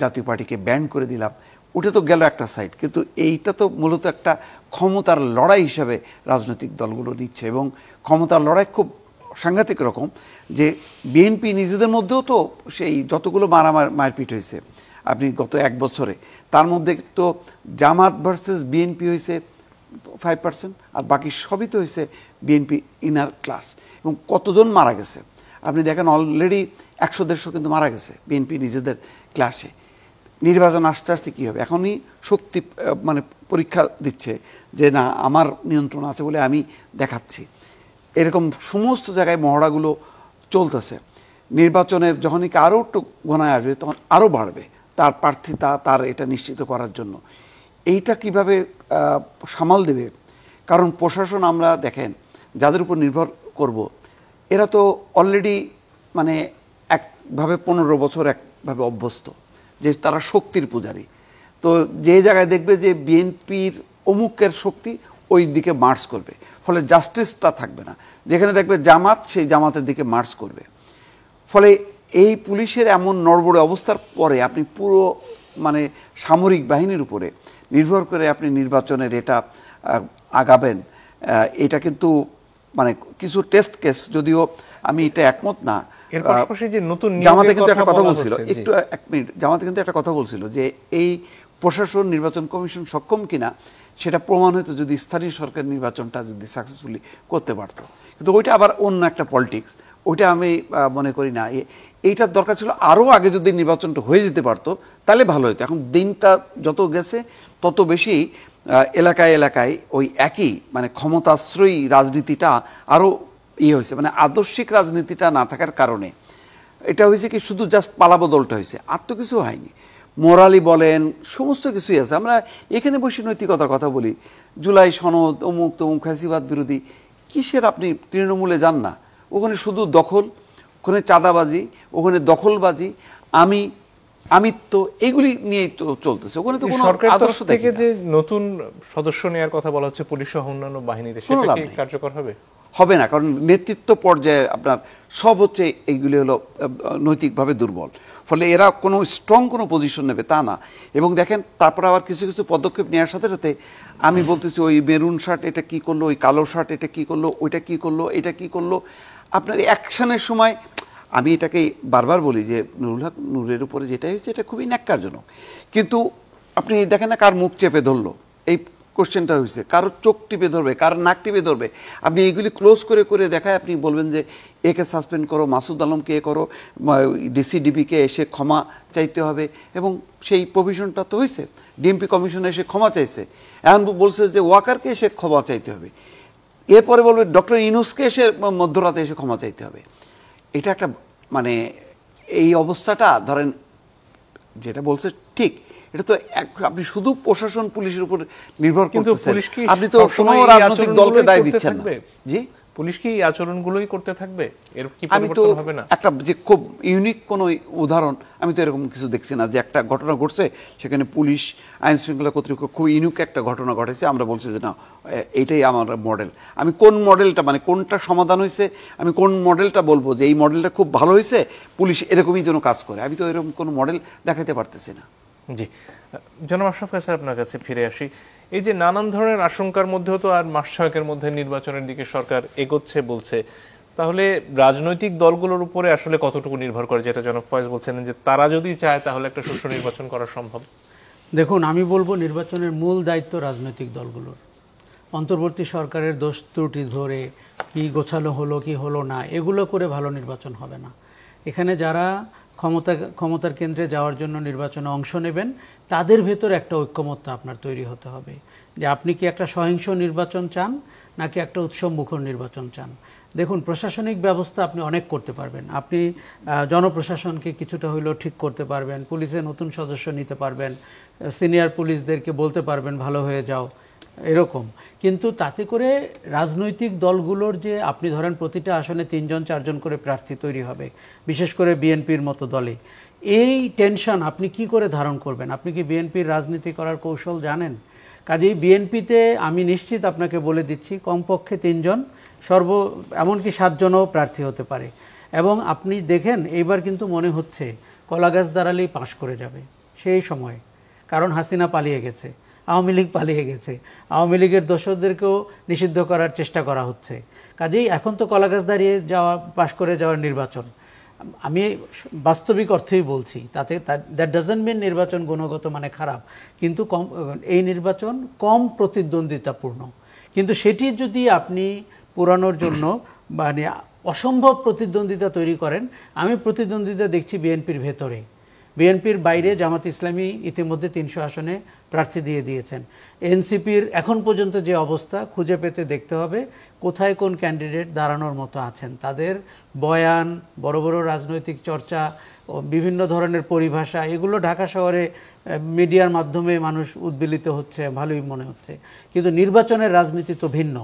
জাতীয় পার্টিকে ব্যান করে দিলাম, ওটা তো গেল একটা সাইড। কিন্তু এইটা তো মূলত একটা ক্ষমতার লড়াই হিসাবে রাজনৈতিক দলগুলো নিচ্ছে এবং ক্ষমতার লড়াই খুব সাংঘাতিক রকম, যে বিএনপি নিজেদের মধ্যেও তো সেই যতগুলো মারপিট হয়েছে আপনি গত 1 বছরে, তার মধ্যে তো জামাত ভার্সেস বিএনপি হয়েছে 5%, আর বাকি সবই তো হয়েছে বিএনপি ইনার ক্লাস। এবং কতজন মারা গেছে আপনি দেখেন, অলরেডি 100-150 কিন্তু মারা গেছে বিএনপি নিজেদের ক্লাসে। নির্বাচন আস্তে আস্তে কী হবে, এখনই শক্তি পরীক্ষা দিচ্ছে যে না আমার নিয়ন্ত্রণ আছে বলে আমি দেখাচ্ছি। এরকম সমস্ত জায়গায় মহড়াগুলো চলতেছে। নির্বাচনের যখনই আরও একটু ঘনায় আসবে তখন আরও বাড়বে তার প্রার্থিতা, তার এটা নিশ্চিত করার জন্য। এইটা কিভাবে সামাল দেবে? কারণ প্রশাসন আমরা দেখেন যাদের উপর নির্ভর করব, এরা তো অলরেডি একভাবে 15 বছর একভাবে অভ্যস্ত যে তারা শক্তির পূজারী। তো যে জায়গায় দেখবে যে বিএনপির অমুকের শক্তি ওই দিকে মার্চ করবে, ফলে জাস্টিসটা থাকবে না। যেখানে দেখবে জামাত, সেই জামাতের দিকে মার্চ করবে। ফলে এই পুলিশের এমন নড়বড়ে অবস্থার পরে আপনি পুরো সামরিক বাহিনীর উপরে নির্ভর করে আপনি নির্বাচনের এটা আগাবেন, এটা কিন্তু কিছু টেস্ট কেস, যদিও আমি এটা একমত না। জামাতে কিন্তু একটা কথা বলছিল, একটু 1 মিনিট, জামাতে কিন্তু একটা কথা বলছিল যে এই প্রশাসন নির্বাচন কমিশন সক্ষম কিনা সেটা প্রমাণ হতো যদি স্থানীয় সরকার নির্বাচনটা যদি সাকসেসফুলি করতে পারত। কিন্তু ওইটা আবার অন্য একটা পলিটিক্স, ওইটা আমি মনে করি না। এইটার দরকার ছিল আরও আগে যদি নির্বাচনটা হয়ে যেতে পারতো তাহলে ভালো হতো। এখন দিনটা যত গেছে তত বেশি এলাকায় এলাকায় ওই একই মানে ক্ষমতাশ্রয়ী রাজনীতিটা আরও হয়েছে, মানে আদর্শিক রাজনীতিটা না থাকার কারণে এটা হয়েছে কি শুধু জাস্ট পালাবদলটা হয়েছে, আর তো কিছু হয়নি। মোরালি বলেন সমস্ত কিছুই আছে। আমরা এখানে বসে নৈতিকতার কথা বলি, জুলাই সনদ অমুক তমুক ফ্যাসিবাদ বিরোধী, কিসের আপনি তৃণমূলে যান না, ওখানে শুধু দখল, ওখানে চাঁদাবাজি, ওখানে দখলবাজি, আমিত্ব, এইগুলি নিয়েই তো চলতেছে। ওখানে তো কোনো সরকার আদর্শ থেকে দেখি না। যে নতুন সদস্য নেওয়ার কথা বলা হচ্ছে পুলিশ সহ অন্যান্য বাহিনীতে, কোনো সেটা লাভ কি নেই। কার্যকর হবে? হবে না, কারণ নেতৃত্ব পর্যায়ে আপনার সব হচ্ছে এইগুলি হলো নৈতিকভাবে দুর্বল, ফলে এরা কোনো স্ট্রং কোনো পজিশন নেবে তা না। এবং দেখেন তারপর আবার কিছু কিছু পদক্ষেপ নেওয়ার সাথে সাথে আমি বলতেছি ওই মেরুন শার্ট এটা কি করলো, ওই কালো শার্ট এটা কি করলো, ওইটা কি করলো, এটা কি করলো, আপনার অ্যাকশনের সময় আমি এটাকে বারবার বলি যে নুরুল হক নূরের উপরে যেটা হয়েছে এটা খুবই ন্যাক্কারজনক। কিন্তু আপনি দেখেন না কার মুখ চেপে ধরলো, এই কোশ্চেনটা হয়েছে, কারো চোখ টিপে ধরবে, কারো নাক টিপে ধরবে, আপনি এইগুলি ক্লোজ করে করে দেখায় আপনি বলবেন যে একে সাসপেন্ড করো, মাসুদ আলমকে করো, ডিসিডিবিকে এসে ক্ষমা চাইতে হবে, এবং সেই প্রভিশনটা তো হয়েছে। ডিএমপি কমিশনে এসে ক্ষমা চাইছে, এখন বলছে যে ওয়াকারকে এসে ক্ষমা চাইতে হবে, এরপরে বলবে ডক্টর ইউনূসকে এসে মধ্যরাতে এসে ক্ষমা চাইতে হবে। এটা একটা মানে এই অবস্থাটা ধরেন যেটা বলছে ঠিক, এটা তো আপনি শুধু প্রশাসন পুলিশের উপর নির্ভর করতেছেন, আপনি তো কোনো রাজনৈতিক দলকে দায় দিচ্ছেন না। জি, পুলিশ কি এই আচরণগুলোই করতে থাকবে? এর কি আমি তো পরিবর্তন হবে না? একটা যে খুব ইউনিক কোনো উদাহরণ আমি তো এরকম কিছু দেখছি না, যে একটা ঘটনা ঘটছে সেখানে পুলিশ আইন শৃঙ্খলা কর্তৃপক্ষ খুব ইউনিক একটা ঘটনা ঘটেছে, আমরা বলছি যে না এইটাই আমার মডেল। আমি কোন মডেলটা মানে কোনটা সমাধান হয়েছে, আমি কোন মডেলটা বলবো যে এই মডেলটা খুব ভালো হয়েছে, পুলিশ এরকমই যেন কাজ করে, আমি তো এরকম কোনো মডেল দেখাতে পারতেছি না। জি, জনাব আশরাফ কায়সার, আপনার কাছে ফিরে আসি। এই যে নানান ধরনের আশঙ্কার মধ্যেও তো আর মাস ছয়েকের মধ্যে নির্বাচনের দিকে সরকার এগোচ্ছে বলছে, তাহলে রাজনৈতিক দলগুলোর উপরে আসলে কতটুকু নির্ভর করে, যেটা জনাব ফয়েজ বলছেন যে তারা যদি চায় তাহলে একটা সুষ্ঠু নির্বাচন করা সম্ভব? দেখুন, আমি বলবো নির্বাচনের মূল দায়িত্ব রাজনৈতিক দলগুলোর। অন্তর্বর্তী সরকারের দোষ ত্রুটি ধরে কি গোছালো হলো কি হলো না এগুলো করে ভালো নির্বাচন হবে না। এখানে যারা ক্ষমতার কেন্দ্রে যাওয়ার জন্য নির্বাচনে অংশ নেবেন তাদের ভেতর একটা ঐক্যমত্য আপনার তৈরি হতে হবে, যে আপনি কি একটা সহিংস নির্বাচন চান নাকি একটা উৎসবমুখর নির্বাচন চান। দেখুন, প্রশাসনিক ব্যবস্থা আপনি অনেক করতে পারবেন, আপনি জনপ্রশাসনকে কিছুটা হইলেও ঠিক করতে পারবেন, পুলিশের নতুন সদস্য নিতে পারবেন, সিনিয়র পুলিশদেরকে বলতে পারবেন ভালো হয়ে যাও, এরকম। কিন্তু তাতে করে রাজনৈতিক দলগুলোর যে আপনি ধরেন প্রতিটা আসনে 3-4জন করে প্রার্থী তৈরি হবে, বিশেষ করে বিএনপির মতো দলে, এই টেনশন আপনি কি করে ধারণ করবেন? আপনি কি বিএনপির রাজনীতি করার কৌশল জানেন? কাজেই বিএনপিতে আমি নিশ্চিত আপনাকে বলে দিচ্ছি কমপক্ষে 3জন, এমনকি 7জনও প্রার্থী হতে পারে। এবং আপনি দেখেন এইবার কিন্তু মনে হচ্ছে কলাগাছ দাঁড়ালেই পাশ করে যাবে সেই সময়, কারণ হাসিনা পালিয়ে গেছে, আওয়ামী লীগ পালিয়ে গেছে, আওয়ামী লীগের দোসরদেরকেও নিষিদ্ধ করার চেষ্টা করা হচ্ছে। কাজেই এখন তো কলাগাছ দাঁড়িয়ে যাওয়া, পাশ করে যাওয়ার নির্বাচন। আমি বাস্তবিক অর্থেই বলছি, তাতে দ্যাট ডাজন্ট মিন নির্বাচন গুণগত মানে খারাপ, কিন্তু এই নির্বাচন কম প্রতিদ্বন্দ্বিতাপূর্ণ। কিন্তু সেটি যদি আপনি পুরানোর জন্য মানে অসম্ভব প্রতিদ্বন্দ্বিতা তৈরি করেন, আমি প্রতিদ্বন্দ্বিতা দেখছি বিএনপির ভেতরে। বিএনপির বাইরে জামাত ইসলামী ইতিমধ্যে 300 আসনে প্রার্থী দিয়ে দিয়েছেন। এনসিপির এখন পর্যন্ত যে অবস্থা, খুঁজে পেতে দেখতে হবে কোথায় কোন ক্যান্ডিডেট দাঁড়ানোর মতো আছেন। তাদের বয়ান, বড় বড় রাজনৈতিক চর্চা, বিভিন্ন ধরনের পরিভাষা, এগুলো ঢাকা শহরে মিডিয়ার মাধ্যমে মানুষ উদ্বেলিত হচ্ছে, ভালোই মনে হচ্ছে। কিন্তু নির্বাচনের রাজনীতি তো ভিন্ন।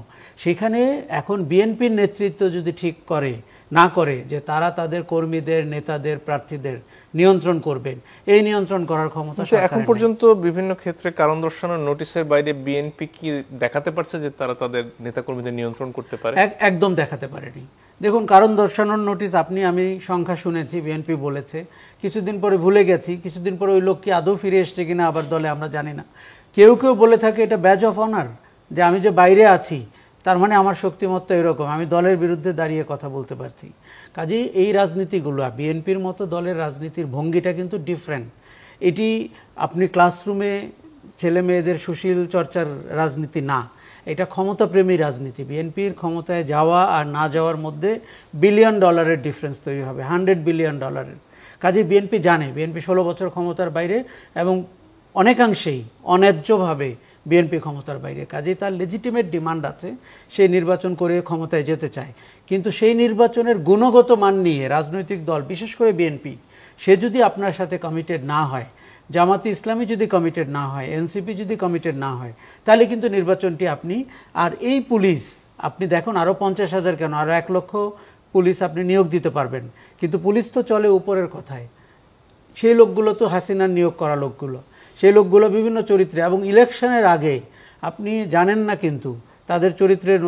সেখানে এখন বিএনপির নেতৃত্ব যদি ঠিক না করে যে তারা তাদের কর্মীদের, নেতাদের, প্রার্থীদের নিয়ন্ত্রণ করবেন, এই নিয়ন্ত্রণ করার ক্ষমতা এখন পর্যন্ত বিভিন্ন ক্ষেত্রে কারণ দর্শানোর নোটিশের বাইরে বিএনপি কি দেখাতে পারছে যে তারা তাদের নেতাকর্মীদের নিয়ন্ত্রণ করতে পারে? একদম দেখাতে পারেনি। দেখুন, কারণ দর্শানোর নোটিশ আমি সংখ্যা শুনেছি, বিএনপি বলেছে, কিছুদিন পরে ভুলে গেছি, কিছুদিন পরে ওই লোক কি আদৌ ফিরে এসছে কিনা আবার দলে আমরা জানি না। কেউ কেউ বলে থাকে এটা ব্যাজ অফ অনার, যে আমি যে বাইরে আছি তার মানে আমার শক্তিমত্তা এরকম, আমি দলের বিরুদ্ধে দাঁড়িয়ে কথা বলতে পারছি। কাজেই এই রাজনীতিগুলো, বিএনপির মতো দলের রাজনীতির ভঙ্গিটা কিন্তু ডিফারেন্ট। এটি আপনি ক্লাসরুমে ছেলে মেয়েদের সুশীল চর্চার রাজনীতি না, এটা ক্ষমতাপ্রেমী রাজনীতি। বিএনপির ক্ষমতায় যাওয়া আর না যাওয়ার মধ্যে $1 বিলিয়ন ডিফারেন্স তৈরি হবে, $100 বিলিয়ন। কাজেই বিএনপি জানে বিএনপি 16 বছর ক্ষমতার বাইরে এবং অনেকাংশেই অন্যায্যভাবে বিএনপি ক্ষমতার বাইরে। কাজেই তার লেজিটিমেট ডিমান্ড আছে, সেই নির্বাচন করে ক্ষমতায় যেতে চায়, কিন্তু সেই নির্বাচনের গুণগত মান নিয়ে রাজনৈতিক দল, বিশেষ করে বিএনপি, সে যদি আপনার সাথে কমিটেড না হয়, জামাতে ইসলামী যদি কমিটেড না হয়, এনসিপি যদি কমিটেড না হয়, তাহলে কিন্তু নির্বাচনটি আপনি, আর এই পুলিশ আপনি দেখুন আরও 50,000 কেন, আরও 1 লক্ষ পুলিশ আপনি নিয়োগ দিতে পারবেন, কিন্তু পুলিশ তো চলে উপরের কথায়। সেই লোকগুলো তো হাসিনার নিয়োগ করা লোকগুলো, সেই লোকগুলো বিভিন্ন চরিত্রে, এবং ইলেকশনের আগে আপনি জানেন না কিন্তু তাদের চরিত্রের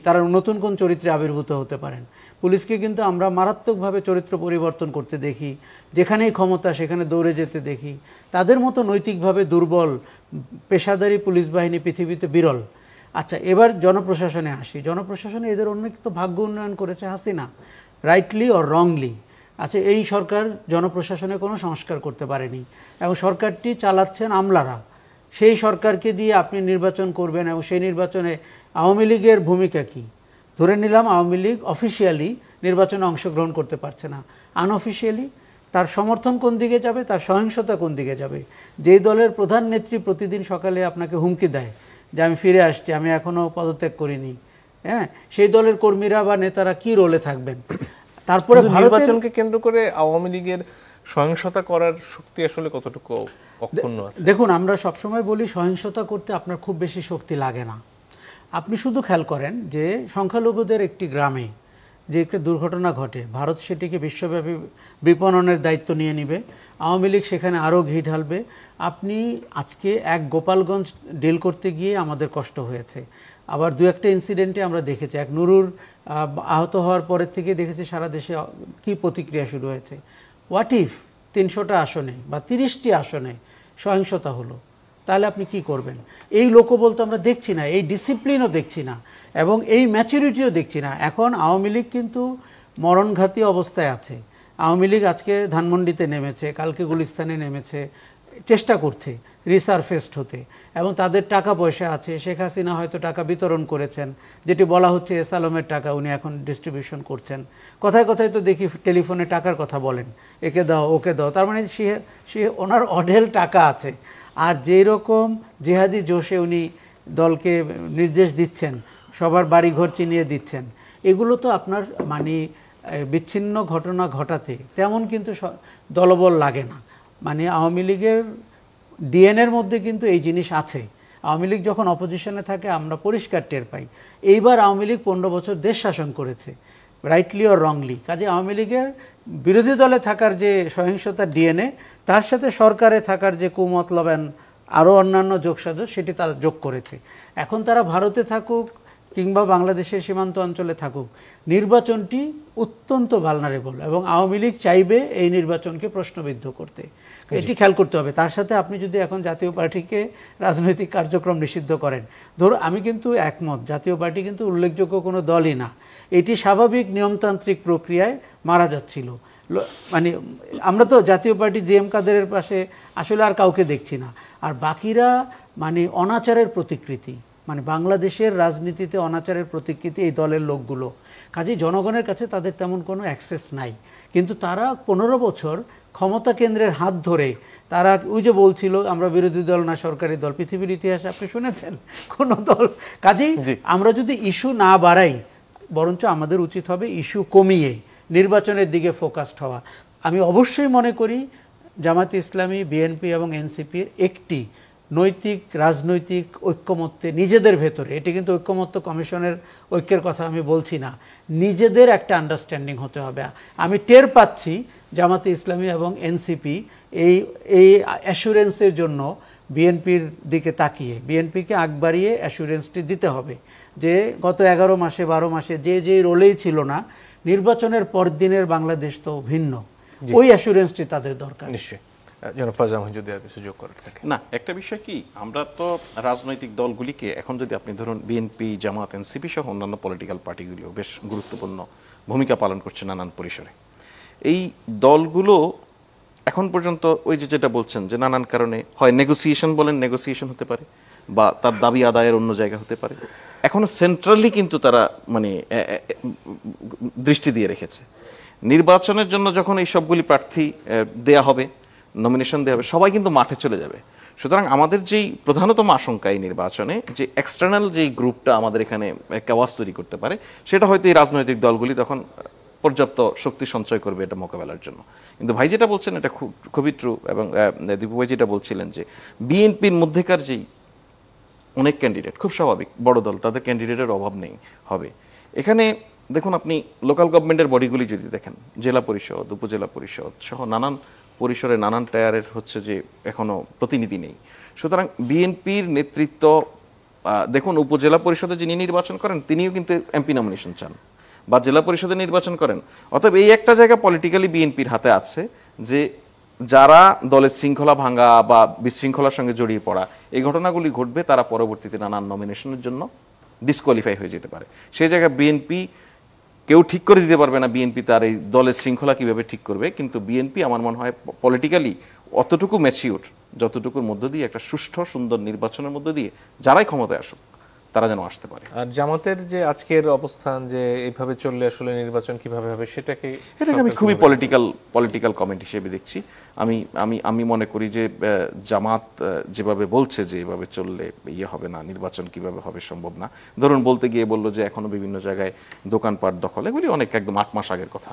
তারা নতুন কোন চরিত্রে আবির্ভূত হতে পারেন। পুলিশকে কিন্তু আমরা মারাত্মকভাবে চরিত্র পরিবর্তন করতে দেখি, যেখানেই ক্ষমতা সেখানে দৌড়ে যেতে দেখি। তাদের মতো নৈতিকভাবে দুর্বল পেশাদারী পুলিশ বাহিনী পৃথিবীতে বিরল। আচ্ছা, এবার জনপ্রশাসনে আসি। জনপ্রশাসনে এদের অনেক তো ভাগ্য উন্নয়ন করেছে হাসিনা, রাইটলি অর রংলি। আচ্ছা, এই সরকার জনপ্রশাসনে কোনো সংস্কার করতে পারেনি এবং সরকারটি চালাচ্ছেন আমলারা। সেই সরকারকে দিয়ে আপনি নির্বাচন করবেন এবং সেই নির্বাচনে আওয়ামী লীগের ভূমিকা কি? ধরে নিলাম আওয়ামী লীগ অফিসিয়ালি নির্বাচনে অংশগ্রহণ করতে পারছে না, আনঅফিসিয়ালি তার সমর্থন কোন দিকে যাবে, তার সহিংসতা কোন দিকে যাবে? যেই দলের প্রধান নেত্রী প্রতিদিন সকালে আপনাকে হুমকি দেয় যে আমি ফিরে আসছি, আমি এখনও পদত্যাগ করিনি, হ্যাঁ, সেই দলের কর্মীরা বা নেতারা কি রোলে থাকবেন? তারপরে নির্বাচনকে কেন্দ্র করে আওয়ামী লীগের সহিংসতা করার শক্তি আসলে কতটুকু অক্ষুণ্ণ আছে? দেখুন, আমরা সবসময় বলি সহিংসতা করতে আপনার খুব বেশি শক্তি লাগে না। আপনি শুধু খেয়াল করেন যে সংখ্যালঘুদের একটি গ্রামে যে একটা দুর্ঘটনা ঘটে, ভারত সেটিকে বিশ্বব্যাপী বিপণনের দায়িত্ব নিয়ে নিবে, আওয়ামী লীগ সেখানে আরও ঘি ঢালবে। আপনি আজকে এক গোপালগঞ্জ ডিল করতে গিয়ে আমাদের কষ্ট হয়েছে, আবার দু একটা ইনসিডেন্টে আমরা দেখেছি, এক নুরুর আহত হওয়ার পরের থেকে দেখেছি সারা দেশে কি প্রতিক্রিয়া শুরু হয়েছে। হোয়াট ইফ 300টা আসনে বা 30টি আসনে সহিংসতা হলো, তাহলে আপনি কি করবেন? এই লোকবল তো আমরা দেখছি না, এই ডিসিপ্লিনও দেখছি না, এবং এই ম্যাচুরিটিও দেখছি না। এখন আওয়ামী লীগ কিন্তু মরণঘাতী অবস্থায় আছে। আওয়ামী লীগ আজকে ধানমন্ডিতে নেমেছে, কালকে গুলিস্তানে নেমেছে, চেষ্টা করছে রিসারফেসড হতে, এবং তাদের টাকা পয়সা আছে। শেখ হাসিনা হয়তো টাকা বিতরণ করেছেন, যেটি বলা হচ্ছে এস আলমের টাকা উনি এখন ডিস্ট্রিবিউশন করছেন। কথায় কথায় তো দেখি টেলিফোনে টাকার কথা বলেন, একে দাও ওকে দাও, তার মানে সে ওনার অঢেল টাকা আছে। আর যেই রকম জেহাদি জোশে উনি দলকে নির্দেশ দিচ্ছেন, সবার বাড়িঘর চিনিয়ে দিচ্ছেন, এগুলো তো আপনার মানে বিচ্ছিন্ন ঘটনা ঘটাতে তেমন কিন্তু দলবল লাগে না। মানে আওয়ামী লীগের ডিএনএর মধ্যে কিন্তু এই জিনিস আছে। আওয়ামী লীগ যখন অপোজিশনে থাকে আমরা পরিষ্কার টের পাই। এইবার আওয়ামী লীগ 15 বছর দেশ শাসন করেছে, রাইটলি অর রংলি। কাজে আওয়ামী লীগের বিরোধী দলে থাকার যে সহিংসতার ডিএনএ, তার সাথে সরকারে থাকার যে কুমতলব আরও অন্যান্য যোগসাজশ, সেটি তারা যোগ করেছে। এখন তারা ভারতে থাকুক কিংবা বাংলাদেশের সীমান্ত অঞ্চলে থাকুক, নির্বাচনটি অত্যন্ত ভালনারেবল, এবং আওয়ামী লীগ চাইবে এই নির্বাচনকে প্রশ্নবিদ্ধ করতে। এটি খেয়াল করতে হবে। তার সাথে আপনি যদি এখন জাতীয় পার্টিকে রাজনৈতিক কার্যক্রম নিষিদ্ধ করেন, ধরো আমি কিন্তু একমত, জাতীয় পার্টি কিন্তু উল্লেখযোগ্য কোনো দলই না, এটি স্বাভাবিক নিয়মতান্ত্রিক প্রক্রিয়ায় মারা যাচ্ছিল। মানে আমরা তো জাতীয় পার্টি জিএম কাদেরের পাশে আসলে আর কাউকে দেখছি না, আর বাকিরা মানে অনাচারের প্রতিকৃতি, মানে বাংলাদেশের রাজনীতিতে অনাচারের প্রতিকৃতি এই দলের লোকগুলো। কাজেই জনগণের কাছে তাদের তেমন কোনো অ্যাক্সেস নাই, কিন্তু তারা 15 বছর ক্ষমতা কেন্দ্রের হাত ধরে তারা ওই যে বলছিল আমরা বিরোধী দল না সরকারি দল, পৃথিবীর ইতিহাসে আপনি শুনেছেন কোনো দল? কাজেই আমরা যদি ইস্যু না বাড়াই, বরঞ্চ আমাদের উচিত হবে ইস্যু কমিয়ে নির্বাচনের দিকে ফোকাসড হওয়া। আমি অবশ্যই মনে করি জামাতে ইসলামী, বিএনপি এবং এনসিপির একটি নৈতিক রাজনৈতিক ঐক্যমত্যে নিজেদের ভেতরে, এটি কিন্তু ঐক্যমত্য কমিশনের ঐক্যের কথা আমি বলছি না, নিজেদের একটা আন্ডারস্ট্যান্ডিং হতে হবে। আমি টের পাচ্ছি জামাতে ইসলামী এবং এনসিপি এই অ্যাসুরেন্সের জন্য বিএনপির দিকে তাকিয়ে বিএনপিকে আগ বাড়িয়ে অ্যাসুরেন্সটি দিতে হবে যে গত 11 মাসে 12 মাসে যে রোলেই ছিল না, নির্বাচনের পর দিনের বাংলাদেশ তো ভিন্ন, ওই অ্যাসুরেন্সটি তাদের দরকার। নিশ্চয়ই। জনফাজ আহমেদ যদি আর কিছু যোগ করার থাকে। না, একটা বিষয় কি, আমরা তো রাজনৈতিক দলগুলিকে এখন যদি আপনি ধরুন বিএনপি, জামাত, এনসিপি সহ অন্যান্য পলিটিক্যাল পার্টিগুলিও বেশ গুরুত্বপূর্ণ ভূমিকা পালন করছে নানান পরিসরে। এই দলগুলো এখন পর্যন্ত ওই যেটা বলছেন যে নানান কারণে হয় নেগোসিয়েশন বলেন, নেগোসিয়েশন হতে পারে, বা তার দাবি আদায়ের অন্য জায়গা হতে পারে, এখনো সেন্ট্রালি কিন্তু তারা মানে দৃষ্টি দিয়ে রেখেছে। নির্বাচনের জন্য যখন এই সবগুলি প্রার্থী দেয়া হবে, নমিনেশন দেওয়া হবে, সবাই কিন্তু মাঠে চলে যাবে, সুতরাং আমাদের যেই প্রধানতম আশঙ্কা এই নির্বাচনে যে এক্সটার্নাল যেই গ্রুপটা আমাদের এখানে কেওয়াস তৈরি করতে পারে, সেটা হয়তো এই রাজনৈতিক দলগুলি তখন পর্যাপ্ত শক্তি সঞ্চয় করবে এটা মোকাবেলার জন্য। কিন্তু ভাই যেটা বলছেন এটা খুবই ট্রু, এবং দীপু ভাই যেটা বলছিলেন যে বিএনপির মধ্যেকার যেই অনেক ক্যান্ডিডেট, খুব স্বাভাবিক, বড় দল, তাদের ক্যান্ডিডেটের অভাব নেই হবে। এখানে দেখুন, আপনি লোকাল গভর্নমেন্টের বডিগুলি যদি দেখেন, জেলা পরিষদ, উপজেলা পরিষদ সহ নানান পরিসরে নানান টায়ারের হচ্ছে যে এখনো প্রতিনিধি নেই। সুতরাং বিএনপির নেতৃত্ব দেখুন, উপজেলা পরিষদে যিনি নির্বাচন করেন তিনিও কিন্তু এমপি নমিনেশন চান, বা জেলা পরিষদে নির্বাচন করেন। অতএব এই একটা জায়গা পলিটিক্যালি বিএনপির হাতে আছে যে যারা দলের শৃঙ্খলা ভাঙা বা বিশৃঙ্খলার সঙ্গে জড়িয়ে পড়া এই ঘটনাগুলি ঘটবে, তারা পরবর্তীতে নানান নমিনেশনের জন্য ডিসকোয়ালিফাই হয়ে যেতে পারে। সেই জায়গায় বিএনপি কেউ ঠিক করে দিতে পারবে না বিএনপি তার এই দলের শৃঙ্খলা কিভাবে ঠিক করবে, কিন্তু বিএনপি আমার মনে হয় পলিটিক্যালি অতটুকু ম্যাচিউর যতটুকুর মধ্য দিয়ে একটা সুষ্ঠু সুন্দর নির্বাচনের মধ্য দিয়ে যারাই ক্ষমতায় আসুক তারা যেন আসতে পারে। আর জামাতের যে আজকের অবস্থান যে এইভাবে চললে আসলে নির্বাচন কিভাবে হবে এটাকে আমি খুবই পলিটিক্যাল কমেন্ট হিসেবে দেখছি। আমি মনে করি যে জামাত যেভাবে বলছে যে এভাবে চললে ইয়ে হবে না, নির্বাচন কিভাবে হবে সম্ভব না। ধরুন বলতে গিয়ে বললো যে এখনো বিভিন্ন জায়গায় দোকানপাট দখল, এগুলি অনেক একদম 8 মাস আগের কথা।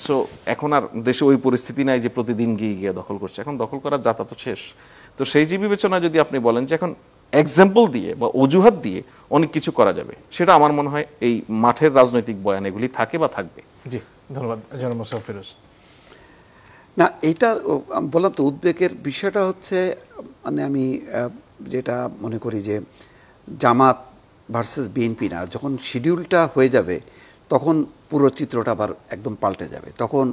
সো এখন আর দেশে ওই পরিস্থিতি নাই যে প্রতিদিন গিয়ে দখল করছে, এখন দখল করার যাতা তো শেষ। তো সেই যে বিবেচনায় যদি আপনি বলেন যে এখন এক্সাম্পল দিয়ে বা অজুহাত দিয়ে অনেক কিছু করা যাবে, সেটা আমার মনে হয় এই মাঠের রাজনৈতিক বয়ান এগুলি থাকে বা থাকবে। জি, ধন্যবাদ জনাব মোশাররফ ফিরোজ। না, এইটা বললাম তো, উদ্বেগের বিষয়টা হচ্ছে, মানে আমি যেটা মনে করি যে জামাত ভার্সেস বিএনপি না, যখন শিডিউলটা হয়ে যাবে তখন পুরো চিত্রটা আবার একদম পাল্টে যাবে, তখন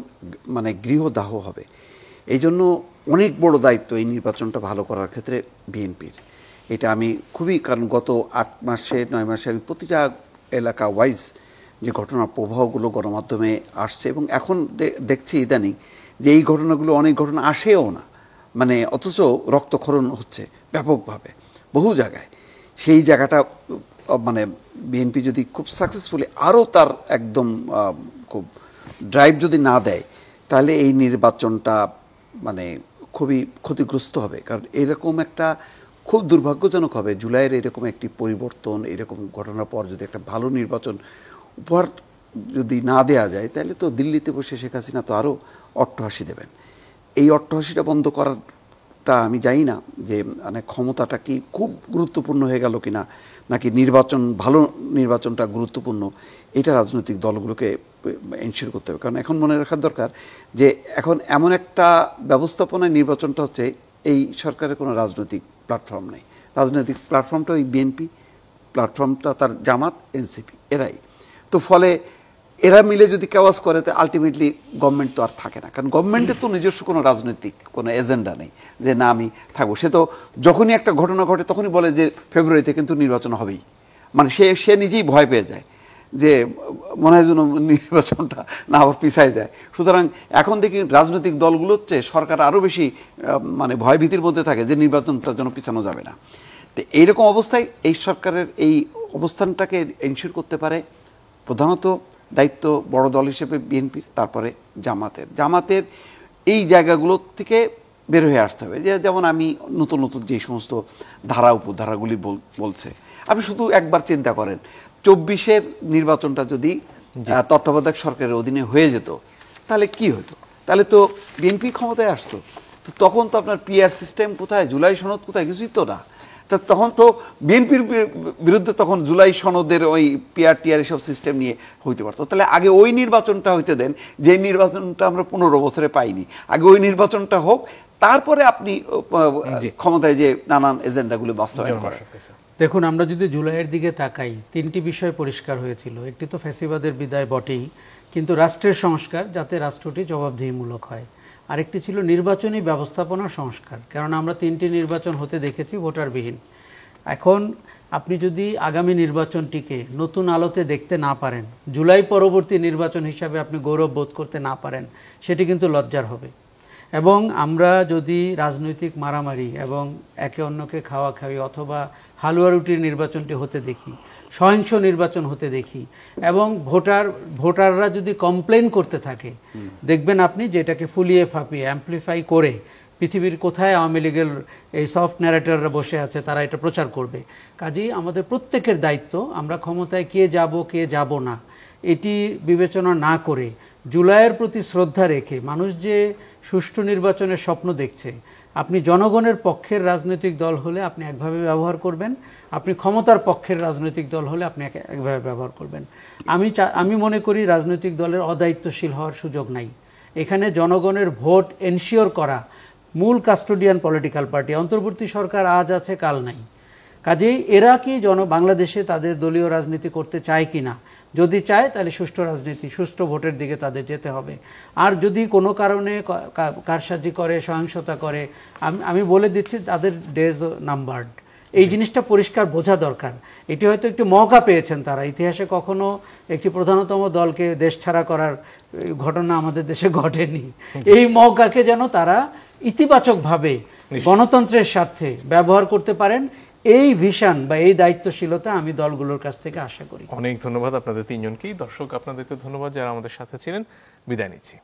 মানে গৃহদাহ হবে। এই জন্য অনেক বড় দায়িত্ব এই নির্বাচনটা ভালো করার ক্ষেত্রে বিএনপির। এটা আমি খুবই, কারণ গত 8 মাসে 9 মাসে আমি প্রতিটা এলাকা ওয়াইজ যে ঘটনার প্রবাহগুলো গণমাধ্যমে আসছে, এবং এখন দেখছি ইদানিং যে এই ঘটনাগুলো, অনেক ঘটনা আসেও না, মানে অথচ রক্তক্ষরণ হচ্ছে ব্যাপকভাবে বহু জায়গায়। সেই জায়গাটা মানে বিএনপি যদি খুব সাকসেসফুলি আরও তার একদম খুব ড্রাইভ যদি না দেয়, তাহলে এই নির্বাচনটা মানে খুবই ক্ষতিগ্রস্ত হবে। কারণ এরকম একটা খুব দুর্ভাগ্যজনক হবে, জুলাইয়ের এরকম একটি পরিবর্তন, এরকম ঘটনার পর যদি একটা ভালো নির্বাচন উপহার যদি না দেয়া যায়, তাহলে তো দিল্লিতে বসে শেখ হাসিনা তো আরও অট্টহাসি দেবেন। এই অট্টহাসিটা বন্ধ করাটা আমি জানি না যে মানে ক্ষমতাটা কি খুব গুরুত্বপূর্ণ হয়ে গেল কিনা, নাকি নির্বাচন, ভালো নির্বাচনটা গুরুত্বপূর্ণ, এটা রাজনৈতিক দলগুলোকে এনশিওর করতে হবে। কারণ এখন মনে রাখার দরকার যে এখন এমন একটা ব্যবস্থাপনায় নির্বাচনটা হচ্ছে, এই সরকারের কোনো রাজনৈতিক প্ল্যাটফর্ম নেই। রাজনৈতিক প্ল্যাটফর্মটা ওই বিএনপি, প্ল্যাটফর্মটা তার জামাত, এনসিপি, এরাই। তো ফলে এরা মিলে যদি কেওয়াস করে, তো আলটিমেটলি গভর্নমেন্ট তো আর থাকে না। কারণ গভর্নমেন্টের তো নিজস্ব কোনো রাজনৈতিক কোনো এজেন্ডা নেই যে না আমি থাকবো। সে তো যখনই একটা ঘটনা ঘটে তখনই বলে যে ফেব্রুয়ারিতে কিন্তু নির্বাচন হবেই, মানে সে নিজেই ভয় পেয়ে যায় যে মনে হয় যেন নির্বাচনটা না আবার পিছায় যায়। সুতরাং এখন দেখি রাজনৈতিক দলগুলো হচ্ছে সরকার আরও বেশি মানে ভয়ভীতির মধ্যে থাকে যে নির্বাচনটা যেন পিছানো যাবে না। তো এইরকম অবস্থায় এই সরকারের এই অবস্থানটাকে এনশিওর করতে পারে প্রধানত দায়িত্ব বড় দল হিসেবে বিএনপির, তারপরে জামাতের এই জায়গাগুলো থেকে বের হয়ে আসতে হবে। যেমন আমি নতুন নতুন যে সমস্ত ধারা উপধারাগুলি বলছে, আপনি শুধু একবার চিন্তা করেন 24-এর নির্বাচনটা যদি তত্ত্বাবধায়ক সরকারের অধীনে হয়ে যেত, তাহলে কি হতো? তাহলে তো বিএনপি ক্ষমতায় আসতো। তো তখন তো আপনার পিআর সিস্টেম কোথায়, জুলাই সনদ কোথায়, কিছুই তো না। তা তখন তো বিএনপির বিরুদ্ধে তখন জুলাই সনদের ওই পিআর টিআর এসব সিস্টেম নিয়ে হইতে পারতো। তাহলে আগে ওই নির্বাচনটা হইতে দেন, যে নির্বাচনটা আমরা 15 বছরে পাইনি। আগে ওই নির্বাচনটা হোক, তারপরে আপনি ক্ষমতায় যে নানান এজেন্ডাগুলো বাস্তবায়ন করেন। দেখুন, আমরা যদি জুলাইয়ের দিকে তাকাই, 3টি বিষয় পরিষ্কার হয়েছিল। একটি তো ফ্যাসিবাদের বিদায় বটেই, কিন্তু রাষ্ট্রের সংস্কার, যাতে রাষ্ট্রটি জবাবদিহিমূলক হয়। আরেকটি ছিল নির্বাচনী ব্যবস্থাপনা সংস্কার, কারণ আমরা 3টি নির্বাচন হতে দেখেছি ভোটারবিহীন। এখন আপনি যদি আগামী নির্বাচনটিকে নতুন আলোতে দেখতে না পারেন, জুলাই পরবর্তী নির্বাচন হিসাবে আপনি গৌরব বোধ করতে না পারেন, সেটি কিন্তু লজ্জার হবে। এবং আমরা যদি রাজনৈতিক মারামারি এবং একে অন্যকে খাওয়াখাওয়ি অথবা হালুয়া রুটির নির্বাচনটি হতে দেখি, সহিংস নির্বাচন হতে দেখি, এবং ভোটাররা যদি কমপ্লেন করতে থাকে, দেখবেন আপনি যে এটাকে ফুলিয়ে ফাঁপিয়ে অ্যাম্প্লিফাই করে পৃথিবীর কোথায় আওয়ামী লীগের এই সফট ন্যারেটররা বসে আছে, তারা এটা প্রচার করবে। কাজেই আমাদের প্রত্যেকের দায়িত্ব, আমরা ক্ষমতায় কে যাব না এটি বিবেচনা না করে জুলাইয়ের প্রতি শ্রদ্ধা রেখে মানুষ যে সুষ্ঠু নির্বাচনের স্বপ্ন দেখছে, আপনি জনগণের পক্ষের রাজনৈতিক দল হলে আপনি একভাবে ব্যবহার করবেন, আপনি ক্ষমতার পক্ষের রাজনৈতিক দল হলে আপনি একভাবে ব্যবহার করবেন। আমি মনে করি রাজনৈতিক দলের অদায়িত্বশীল হওয়ার সুযোগ নাই। এখানে জনগণের ভোট এনশিওর করা মূল কাস্টোডিয়ান পলিটিক্যাল পার্টি। অন্তর্বর্তী সরকার আজ আছে কাল নাই, কাজেই এরা কি বাংলাদেশে তাদের দলীয় রাজনীতি করতে চায় কি না? যদি চায় তাহলে সুষ্ঠু রাজনীতি, সুষ্ঠু ভোটের দিকে তাদের যেতে হবে। আর যদি কোনো কারণে কারসাজি করে, সহিংসতা করে, আমি বলে দিচ্ছি তাদের ডেজ নাম্বারড। এই জিনিসটা পরিষ্কার বোঝা দরকার। এটি হয়তো একটি মৌকা পেয়েছেন তারা, ইতিহাসে কখনো একটি প্রধানতম দলকে দেশ ছাড়া করার ঘটনা আমাদের দেশে ঘটেনি। এই মৌকাকে যেন তারা ইতিবাচকভাবে গণতন্ত্রের স্বার্থে ব্যবহার করতে পারেন, এই ভিশন বা এই দায়িত্বশীলতা আমি দলগুলোর কাছ থেকে আশা করি। অনেক ধন্যবাদ আপনাদের তিনজনকেই। দর্শক আপনাদেরকে ধন্যবাদ যারা আমাদের সাথে ছিলেন। বিদায় নিচ্ছি।